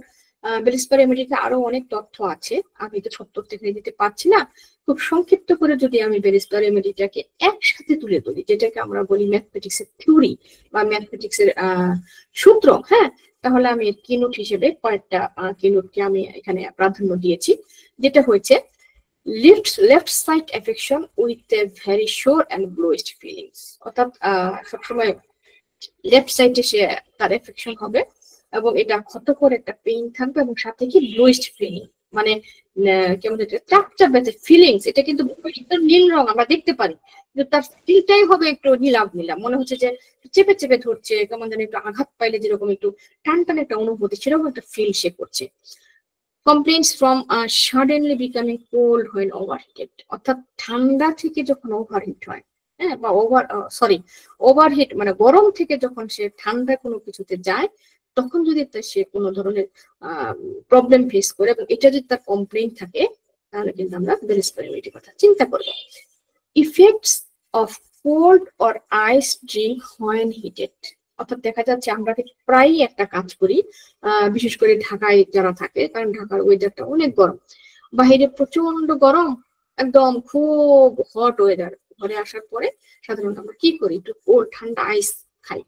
বেলিস্পার রেমেডিতে আরো অনেক তথ্য আছে, আমি তো সব তথ্য এখানে দিতে পারছি না। খুব সংক্ষিপ্ত করে যদি আমি বেলিস্পার রেমেডিটাকে একসাথে তুলে ধরি, যেটাকে আমরা বলি ম্যাথমেটিক্স এর থিওরি বা ম্যাথমেটিক্স এর সূত্র, হ্যাঁ, তাহলে আমি কিনোট হিসেবে কয়েকটা কিনোটকে আমি এখানে প্রাধান্য দিয়েছি, যেটা হয়েছে left side affection with a very শোর অ্যান্ড ব্লোয়েস্ট ফিলিংস। অর্থাৎ সবসময় লেফট সাইডে সে তার এফেকশন হবে এবং এটা ক্ষত করে একটা পেইন থাকবে, এবং সাথে কি ব্লুইস্ট ফিলিং মানে কেমন চাপ চাপ ব্যথা ফিলিংস। এটা কিন্তু নীল রং আমরা দেখতে পারি, কিন্তু তার ফিলটাই হবে একটু নীলাভ নীলাভ, মনে হচ্ছে যে চেপে চেপে ধরছে, কেমন যেন একটু আঘাত পাইলে যেরকম একটু টান টান একটা অনুভূতি, সেরকম একটা ফিল সে করছে। Complaints from suddenly becoming cold when overheated. অর্থাৎ ঠান্ডা থেকে যখন ওভারহিট হয়, হ্যাঁ, বা ওভারহিট মানে গরম থেকে যখন সে ঠান্ডা কোনো কিছুতে যায়, তখন যদি সে কোনো ধরনের প্রবলেম ফেস করে এবং এটা যদি তার কমপ্লেইন থাকে, তাহলে কিন্তু আমরা বেলিস্পার রেমেডির কথা চিন্তা করব। Effects of cold or ice drink when heated. অর্থাৎ দেখা যাচ্ছে আমরা প্রায়ই একটা কাজ করি, বিশেষ করে ঢাকায় যারা থাকে, কারণ ঢাকার ওয়েদারটা অনেক গরম, বাহিরে প্রচন্ড গরম, একদম খুব হট ওয়েদার, ঘরে আসার পরে সাধারণত আমরা কি করি, একটু কোল্ড ঠান্ডা আইস খাই।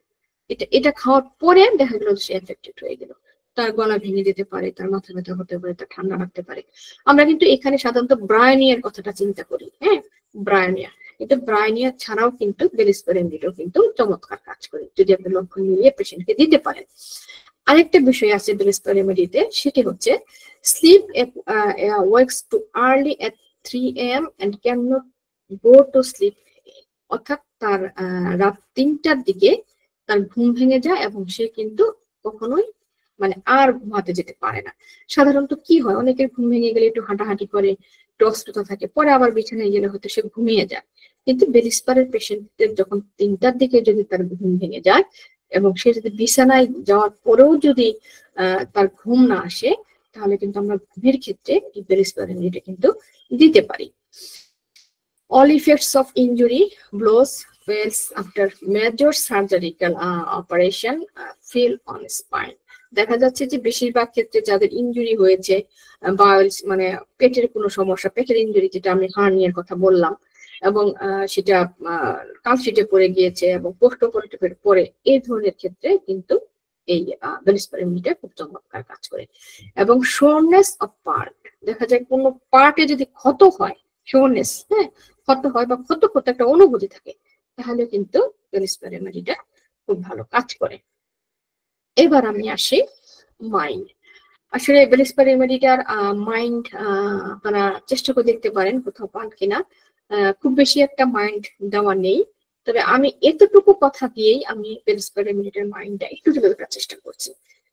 এটা খাওয়ার পরে দেখা গেল সে এফেক্টেড হয়ে গেল। তার গলা ভেঙে যেতে পারে, তার মাথা ব্যথা হতে পারে, তার ঠান্ডা লাগতে পারে। আমরা কিন্তু এখানে সাধারণত ব্রায়োনিয়ার কথাটা চিন্তা করি, হ্যাঁ, ব্রায়োনিয়া। কিন্তু ব্রায়োনিয়া ছাড়াও কিন্তু বেলিস্পেরিনডিটাও কিন্তু চমৎকার কাজ করে যদি আপনি লক্ষণ মিলিয়ে পেশেন্টকে দিতে পারেন। আরেকটা বিষয় আছে বেলিস্পেরিনডিতে, সেটি হচ্ছে sleep wakes too early at 3 AM and cannot go to sleep, অর্থাৎ তার রাত 3টার দিকে তার ঘুম ভেঙে যায় এবং সে কিন্তু কখনোই মানে আর ঘুমাতে যেতে পারে না। সাধারণত কি হয়, অনেকের ঘুম ভেঙে গেলে একটু হাঁটাহাঁটি করে, একটু অস্থিরতা থাকে, পরে আবার বিছানায় গেলে হয়তো সে ঘুমিয়ে যায়। কিন্তু বেলিস্পারের পেশেন্টদের যখন 3টার দিকে যদি তার ঘুম ভেঙে যায় এবং সে যদি বিছানায় যাওয়ার পরেও যদি তার ঘুম না আসে, তাহলে কিন্তু আমরা ঘুমের ক্ষেত্রে এই বেলিস্পারিনটা কিন্তু দিতে পারি। All effects of injury, blows, wells after major surgical operation feel on spine. দেখা যাচ্ছে যে বেশিরভাগ ক্ষেত্রে যাদের ইনজুরি হয়েছে, বায়োলস মানে পেটের কোনো সমস্যা, পেটের ইনজুরি যেটা আমি হার্নিয়ার কথা বললাম, এবং সেটা কালশিটে পড়ে গিয়েছে এবং পোস্ট অপারেটিভের পরে, এই ধরনের ক্ষেত্রে কিন্তু এই বেলিস্পেরিনটা খুব চমৎকার কাজ করে। এবং শোরনেস অফ পার্ট, দেখা যায় কোনো পার্টে যদি ক্ষত হয়, শোরনেস, হ্যাঁ, ক্ষত হয় বা ক্ষত ক্ষত একটা অনুভূতি থাকে, তাহলে কিন্তু বেলিস্পেরিনটা খুব ভালো কাজ করে। এবার আমি আসি মাইন্ড। আসলে বেলিস্পেরিনটার মাইন্ড আপনারা চেষ্টা করে দেখতে পারেন কোথাও পান কিনা। খুব বেশি একটা মাইন্ড দেওয়া নেই, তবে আমি এতটুকু কথা দিয়েই আমি বেলিস্পেরিনটার মাইন্ডটা একটু তুলে ধরার চেষ্টা করছি।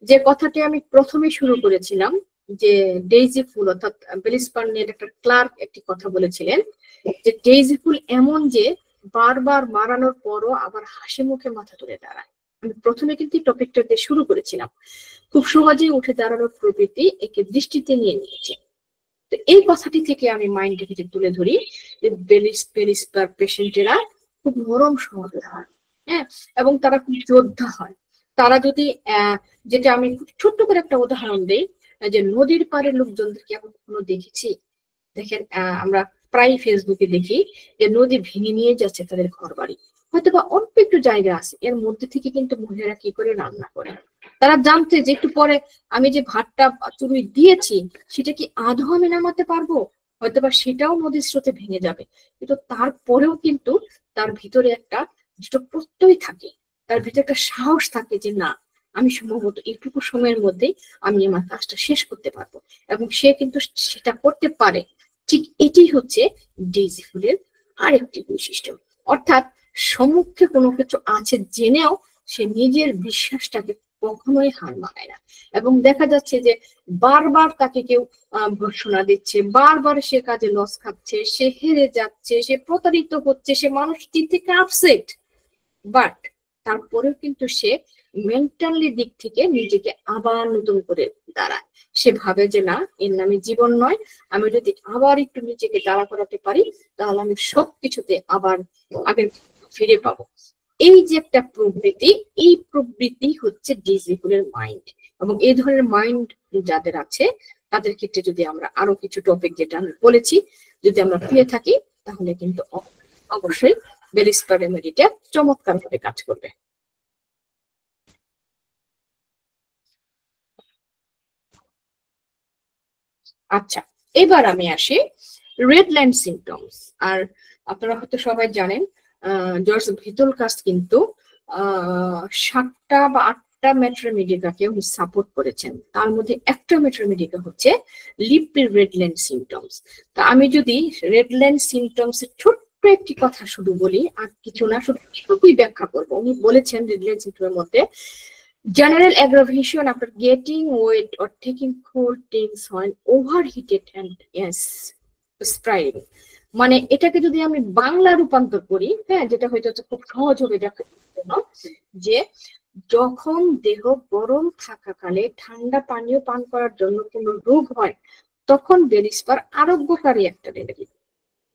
যে কথাটি আমি প্রথমে শুরু করেছিলাম, যে ডেইজি ফুল, অর্থাৎ বেলিস্পেরিনের একটা ক্লার্ক একটি কথা বলেছিলেন যে ডেইজি ফুল এমন যে বারবার মারানোর পরও আবার হাসি মুখে মাথা তুলে দাঁড়ায়। আমি প্রথমে কিন্তু টপিকটা দিয়ে শুরু করেছিলাম, খুব সহজেই উঠে দাঁড়ানোর প্রবৃত্তি একে দৃষ্টিতে নিয়ে নিয়েছে। তো এই কথাটি থেকে আমি মাইন্ডটাকে তুলে ধরি যে বেলিস্পার পেশেন্টেরা খুব নরম স্বভাবের হয়, হ্যাঁ, এবং তারা খুব যোদ্ধা হয়। তারা যদি যেটা আমি ছোট্ট করে একটা উদাহরণ দিই, যে নদীর পাড়ে লোকজনদেরকে এখন কখনো দেখেছি, দেখেন আমরা প্রায় ফেসবুকে দেখি যে নদী ভেঙে নিয়ে যাচ্ছে তাদের ঘর বাড়ি, হয়তো বা অল্প একটু জায়গা আছে, এর মধ্যে থেকে কিন্তু মহিলারা কি করে রান্না করে। তারা জানতে যে একটু পরে আমি যে ভাতটা চুড়ুই দিয়েছি সেটা কি আদৌ আমি নামাতে পারবো, হয়তো বা সেটাও নদীর স্রোতে ভেঙে যাবে, কিন্তু তারপরেও কিন্তু তার ভিতরে একটা যেটা প্রত্যয় থাকে, তার ভিতরে একটা সাহস থাকে যে না, আমি সম্ভবত এইটুকু সময়ের মধ্যেই আমি আমার কাজটা শেষ করতে পারবো, এবং সে কিন্তু সেটা করতে পারে। ঠিক এটি হচ্ছে ডেইজি ফুলের আরেকটি বৈশিষ্ট্য, অর্থাৎ সম্মুখে কোনো কিছু আছে জেনেও সে নিজের বিশ্বাসটাকে কখনোই হার মানায় না। এবং দেখা যাচ্ছে যে বারবার তাকে কেউ ভর্ৎসনা দিচ্ছে, বারবার সে কাজে লস খাচ্ছে, সে হেরে যাচ্ছে, সে প্রতারিত হচ্ছে, সে মানসিক থেকে আপসেট, বাট তারপরেও কিন্তু সে মেন্টালি দিক থেকে নিজেকে আবার নতুন করে দাঁড়ায়। সে ভাবে যে না, এর নামে জীবন নয়, আমি যদি আবার একটু নিজেকে দাঁড়া করাতে পারি তাহলে আমি সবকিছুতে আবার আগের ফিরে পাবো। এই যে একটা প্রবৃত্তি, এই প্রবৃত্তি হচ্ছে ডেইজি ফুলের মাইন্ড। এবং এই ধরনের মাইন্ড যাদের আছে তাদের ক্ষেত্রে যদি আমরা আরো কিছু টপিক যেটা আমি বলেছি যদি আমরা পেয়ে থাকি, তাহলে কিন্তু অবশ্যই বেলিস্পেরিনটা চমৎকার ভাবে কাজ করবে। আচ্ছা, এবার আমি আসি রেড লাইন সিমটমস। আর আপনারা হয়তো সবাই জানেন জর্জ ভিতলকাস কিন্তু 7টা বা 8টা মেট্রোমেডিকাকে উনি সাপোর্ট করেছেন, তার মধ্যে একটা মেট্রোমেডিকা হচ্ছে লিপির রেড লাইন সিমটমস। তা আমি যদি রেড লাইন সিমটমস এর ছোট্ট একটি কথা শুধু বলি, আর কিছু না, শুধু এটুকুই ব্যাখ্যা করবো। উনি বলেছেন রেড লাইন সিমটমের মধ্যে general aggravation after getting wet or taking cold things when overheated and yes spraying, মানে এটাকে যদি আমি বাংলা রূপান্তর করি, হ্যাঁ, যেটা হয়তো খুব সহজ হবে দেখার জন্য, যে যখন দেহ গরম থাকাকালে ঠান্ডা পানীয় পান করার জন্য কোনো রোগ হয়, তখন বেলিস্পার আরোগ্যকারী একটা রেমেডি।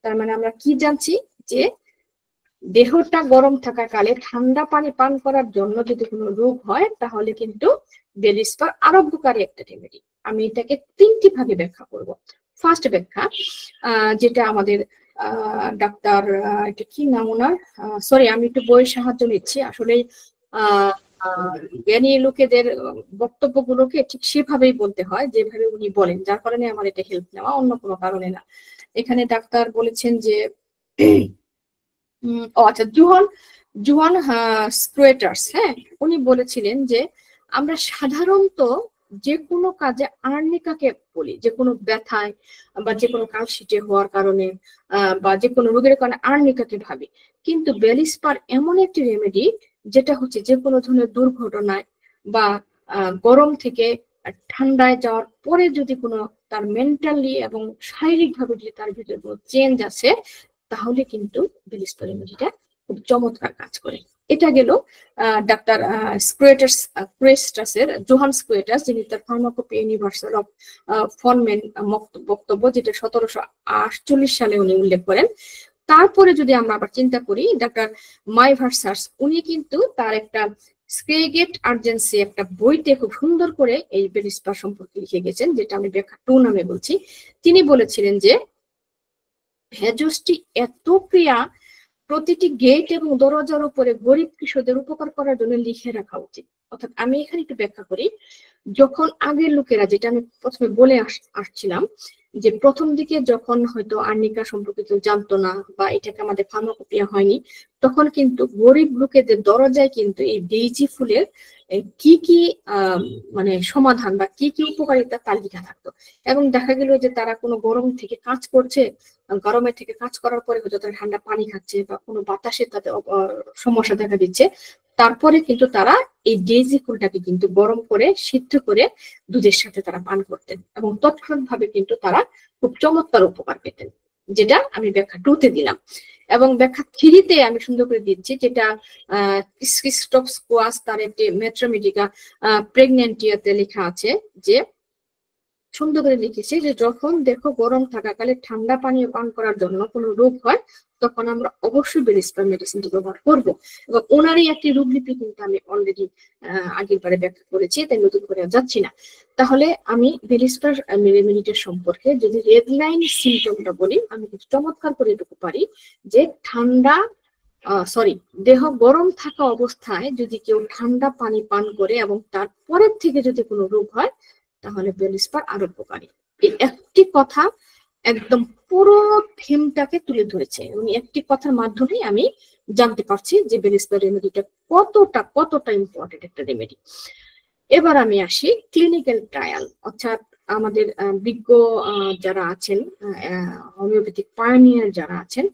তার মানে আমরা কি জানছি, যে দেহটা গরম থাকাকালে ঠান্ডা পানি পান করার জন্য যদি কোনো রোগ হয়, তাহলে কিন্তু বেলিস্পার আরোগ্যকারী একটা রেমেডি। আমি এটাকে 3টি ভাগে ব্যাখ্যা করব। ফার্স্ট ব্যাখ্যা, যেটা আমাদের ডাক্তার, এটা কি নাম ওনার, সরি আমি একটু বইয়ের সাহায্য নিচ্ছি আসলে, জ্ঞানী লোকেদের বক্তব্যগুলোকে ঠিক সেভাবেই বলতে হয় যেভাবে উনি বলেন, যার কারণে আমার এটা হেল্প নেওয়া, অন্য কোনো কারণে না। এখানে ডাক্তার বলেছেন যে আচ্ছা, জুহান স্ক্রুয়েটার্স, হ্যাঁ, উনি বলেছিলেন যে আমরা সাধারণত যে কোনো কাজে আর্নিকাকে বলি, যে কোনো ব্যথায় বা যে কোনো কালশিটে হওয়ার কারণে বা যে কোনো রোগের কারণে আর্নিকাকে ভাবি, কিন্তু বেলিস্পার এমন একটি রেমেডি যেটা হচ্ছে যে কোনো ধরনের দুর্ঘটনায় বা গরম থেকে ঠান্ডায় যাওয়ার পরে যদি কোনো তার মেন্টালি এবং শারীরিক ভাবে যদি তার ভিতরে কোনো চেঞ্জ আছে, তাহলে কিন্তু বেলিস্পার রেমেডিটা খুব চমৎকার কাজ করে। এটা গেল ডাক্তার ক্রেস্টাসের, জোহান স্কুয়েটাস, যিনি তার ফার্মাকোপি ইউনিভার্সাল অফ ফনমেন বক্তব্য, যেটা 1748 সালে উনি উল্লেখ করেন। তারপরে যদি আমরা আবার চিন্তা করি, ডাক্তার মাইভার্সার্স, উনি কিন্তু তার একটা স্ক্রেগেট আর্জেন্সি একটা বইতে খুব সুন্দর করে এই বেলিস্পার সম্পর্কে লিখে গেছেন, যেটা আমি ব্যাখ্যা 2 নামে বলছি। তিনি বলেছিলেন যে ভেজসটি এত ক্রিয়া প্রতিটি গেট এবং দরজার উপরে গরিব কৃষকদের উপকার করার জন্য লিখে রাখা উচিত। অর্থাৎ আমি এখানে একটু ব্যাখ্যা করি, যখন আগের লোকেরা, যেটা আমি প্রথমে বলে আসছিলাম, যে প্রথম দিকে যখন হয়তো আর্নিকা সম্পর্কে কেউ জানতো না বা এটাকে আমাদের ফার্মাকোপিয়া হয়নি, তখন কিন্তু গরিব লোকেদের দরজায় কিন্তু এই ডেইজি ফুলের কি কি মানে সমাধান বা কি কি উপকারিতা তার লেখা থাকতো। এবং দেখা গেল যে তারা কোনো গরম থেকে কাজ করছে, গরমের থেকে কাজ করার পরে হয়তো তারা ঠান্ডা পানি খাচ্ছে বা কোনো বাতাসে তাদের সমস্যা দেখা দিচ্ছে, তারপরে কিন্তু তারা এই ডেইজি ফুলটাকে কিন্তু গরম করে সিদ্ধ করে দুধের সাথে তারা পান করতেন এবং তৎক্ষণাৎ ভাবে কিন্তু তারা খুব চমৎকার উপকার পেতেন, যেটা আমি ব্যাখ্যা 2-তে দিলাম। এবং ব্যাখ্যা 3-তে আমি সুন্দর করে দিচ্ছি, যেটা ক্রিস্টোফ স্কোয়াস তার একটি মেট্রোমেডিকা প্রেগন্যান্টিয়াতে লেখা আছে, যে সুন্দর করে লিখেছে যে যখন দেখো গরম থাকাকালে ঠান্ডা পানীয় পান করার জন্য কোনো রোগ হয়, তখন আমরা অবশ্যই বেলিস্পার মেডিসিনটি ব্যবহার করবো। এবং ওনারই একটি রূপলিপি কিন্তু আমি অলরেডি আগের বারে ব্যাখ্যা করেছি, তাই নতুন করে যাচ্ছি না। তাহলে আমি বেলিস্পার রেমেডিটার সম্পর্কে যদি রেড লাইন সিমটমটা বলি, আমি কিছু চমৎকার করে এটুকু পারি যে দেহ গরম থাকা অবস্থায় যদি কেউ ঠান্ডা পানি পান করে এবং তারপরের থেকে যদি কোনো রোগ হয়, তাহলে বেলিস্পার আরো উপকারী। এই একটি কথা একদম পুরো থিমটাকে তুলে ধরেছে এবং একটি কথার মাধ্যমে আমি জানতে পারছি যে বেলিস্পার রেমেডিটা কতটা ইম্পর্টেন্ট একটা রেমেডি। এবার আমি আসি ক্লিনিক্যাল ট্রায়াল, অর্থাৎ আমাদের বিজ্ঞ যারা আছেন, হোমিওপ্যাথিক পায়োনিয়ার যারা আছেন,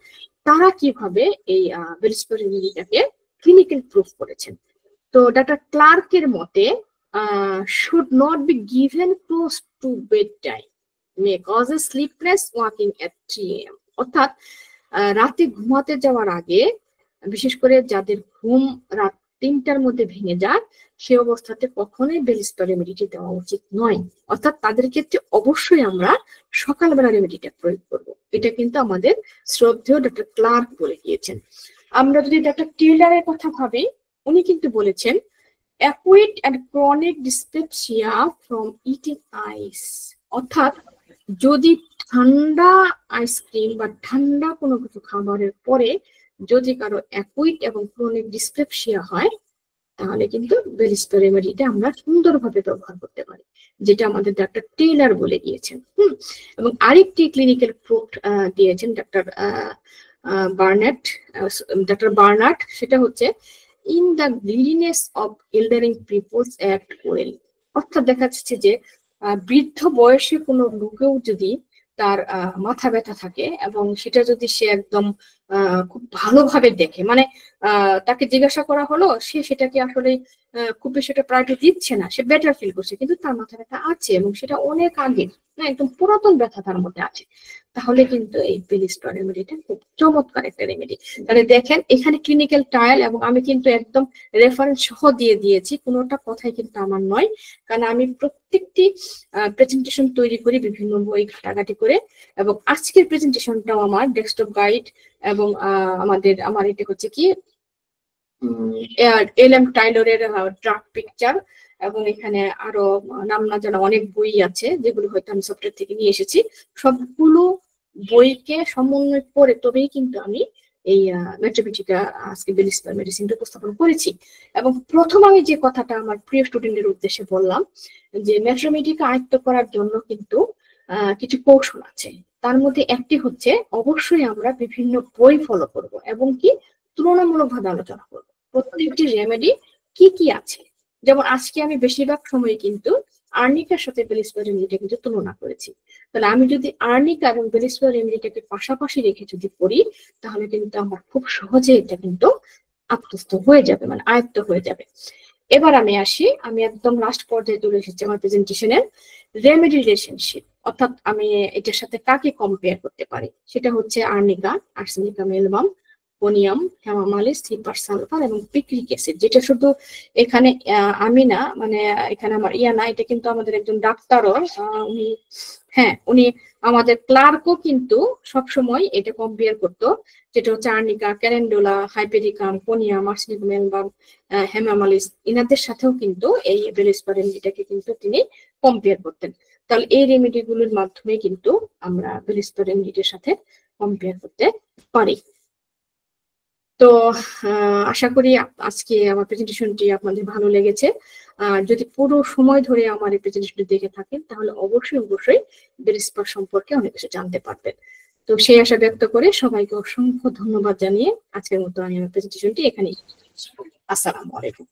তারা কিভাবে এই বেলিস্পার রেমেডিটাকে ক্লিনিক্যাল প্রুফ করেছেন। তো ডাক্তার ক্লার্কের মতে should not be given close to bedtime, may cause sleepless walking at 3 AM, অর্থাৎ রাতে ঘুমাতে যাওয়ার আগে, বিশেষ করে যাদের ঘুম রাত 3টার মধ্যে ভেঙে যায়, সে অবস্থাতে কখনোই বেলিস্পার রেমেডিটি দেওয়া উচিত নয়। অর্থাৎ তাদের ক্ষেত্রে অবশ্যই আমরা সকালবেলা রেমেডিটা প্রয়োগ করব। এটা কিন্তু আমাদের শ্রদ্ধেয় ডক্টর ক্লার্ক বলে গিয়েছেন। আমরা যদি ডক্টর টেইলারের কথা ভাবি, উনি কিন্তু বলেছেন acute and chronic dyspepsia from eating ice, অর্থাৎ যদি ঠান্ডা আইসক্রিম বা ঠান্ডা কোনো কিছু খাবারের পরে যদি কারো অ্যাকুইট এবং ক্রনিক ডিসপেপসিয়া হয়, তাহলে কিন্তু বেলিস্পার রেমেডিটা আমরা সুন্দরভাবে ব্যবহার করতে পারি, যেটা আমাদের ডাক্তার টেইলার বলে গিয়েছেন। এবং আরেকটি ক্লিনিক্যাল প্রুফ দিয়েছেন ডাক্তার বার্নার্ড, সেটা হচ্ছে in the giddiness of elderly people's act well, অর্থাৎ দেখা যাচ্ছে যে বৃদ্ধ বয়সে কোনো লোকেও যদি তার মাথা ব্যথা থাকে এবং সেটা যদি সে একদম খুব ভালোভাবে দেখে, মানে তাকে জিজ্ঞাসা করা হলো, সে সেটাকে আসলে খুব বেশি একটা প্রায়োরিটি দিচ্ছে না, সে বেটার ফিল করছে, কিন্তু তার মাথা ব্যথা আছে এবং সেটা অনেক আগে, একদম পুরাতন ব্যথা তার মধ্যে আছে, তাহলে কিন্তু এই বেলিস্পার রেমেডিটা খুব চমৎকার একটা রেমেডি। তাহলে দেখেন এখানে ক্লিনিক্যাল ট্রায়াল, এবং আমি কিন্তু একদম রেফারেন্স সহ দিয়ে দিয়েছি, কোনোটা কথাই কিন্তু আমার নয়, কারণ আমি প্রত্যেকটি প্রেজেন্টেশন তৈরি করি বিভিন্ন বই ঘাটাঘাটি করে, এবং আজকের প্রেজেন্টেশনটাও আমার ডেস্কটপ গাইড এবং আমার এটা হচ্ছে কি এলএম টাইলরের ড্রাফট পিকচার, এবং এখানে আরো নাম না জানা অনেক বই আছে যেগুলো হয়তো আমি সফটওয়্যার থেকে নিয়ে এসেছি। সবগুলো বইকে সমন্বয় করে তবেই কিন্তু আমি এই ম্যাথমেটিকা আজকে বেলিস্পার মেডিসিনটা উপস্থাপন করেছি। এবং প্রথম আমি যে কথাটা আমার প্রিয় স্টুডেন্টের উদ্দেশ্যে বললাম যে ম্যাথমেটিকা আয়ত্ত করার জন্য কিন্তু কিছু কৌশল আছে। তার মধ্যে একটি হচ্ছে অবশ্যই আমরা বিভিন্ন বই ফলো করব এবং কি তুলনামূলকভাবে আলোচনা করব প্রত্যেকটি রেমেডি কি কি আছে। যেমন আজকে আমি বেশিরভাগ সময় কিন্তু আর্নিকার সাথে বেলিস্পার রেমেডিটা কিন্তু তুলনা করেছি। তাহলে আমি যদি আর্নিকা এবং বেলিস্পার রেমেডিটাকে পাশাপাশি রেখে যদি পড়ি তাহলে কিন্তু আমার খুব সহজে এটা কিন্তু আত্মস্থ হয়ে যাবে, মানে আয়ত্ত হয়ে যাবে। এবার আমি আসি, আমি একদম লাস্ট পর্যায়ে চলে এসেছি আমার প্রেজেন্টেশনের, রেমেডি রিলেশনশিপ, অর্থাৎ আমি এটার সাথে কাকে কম্পেয়ার করতে পারি। সেটা হচ্ছে আর্নিকা, আর্সেনিকাম এলবাম, পোনিয়াম, হেমামালিস, হিপার সালফার এবং পিক্রিক অ্যাসিড। যেটা শুধু এখানে আমি না, মানে এখানে আমার না, এটা কিন্তু আমাদের একজন ডাক্তারও উনি, হ্যাঁ উনি আমাদের ক্লার্কও কিন্তু সবসময় এটা কম্পেয়ার করতো, যেটা হচ্ছে আর্নিকা, ক্যালেন্ডুলা, হাইপেরিকাম, পোনিয়াম, আর্সেনিকাম এলবাম, হেমামালিস, ইনাদের সাথেও কিন্তু এই বেলিস্পার রেমেডিটাকে কিন্তু তিনি কম্পেয়ার করতেন। তাহলে এই রেমেডি গুলোর মাধ্যমে কিন্তু আমরা বেলিস্পার রেমেডির সাথে কম্পেয়ার করতে পারি। তো আশা করি আজকে আমার প্রেজেন্টেশনটি আপনাদের ভালো লেগেছে। যদি পুরো সময় ধরে আমার এই প্রেজেন্টেশনটি দেখে থাকেন তাহলে অবশ্যই বেলিস্পার সম্পর্কে অনেক কিছু জানতে পারবেন। তো সেই আশা ব্যক্ত করে সবাইকে অসংখ্য ধন্যবাদ জানিয়ে আজকের মতো আমি আমার প্রেজেন্টেশনটি এখানেই। আসসালামু আলাইকুম।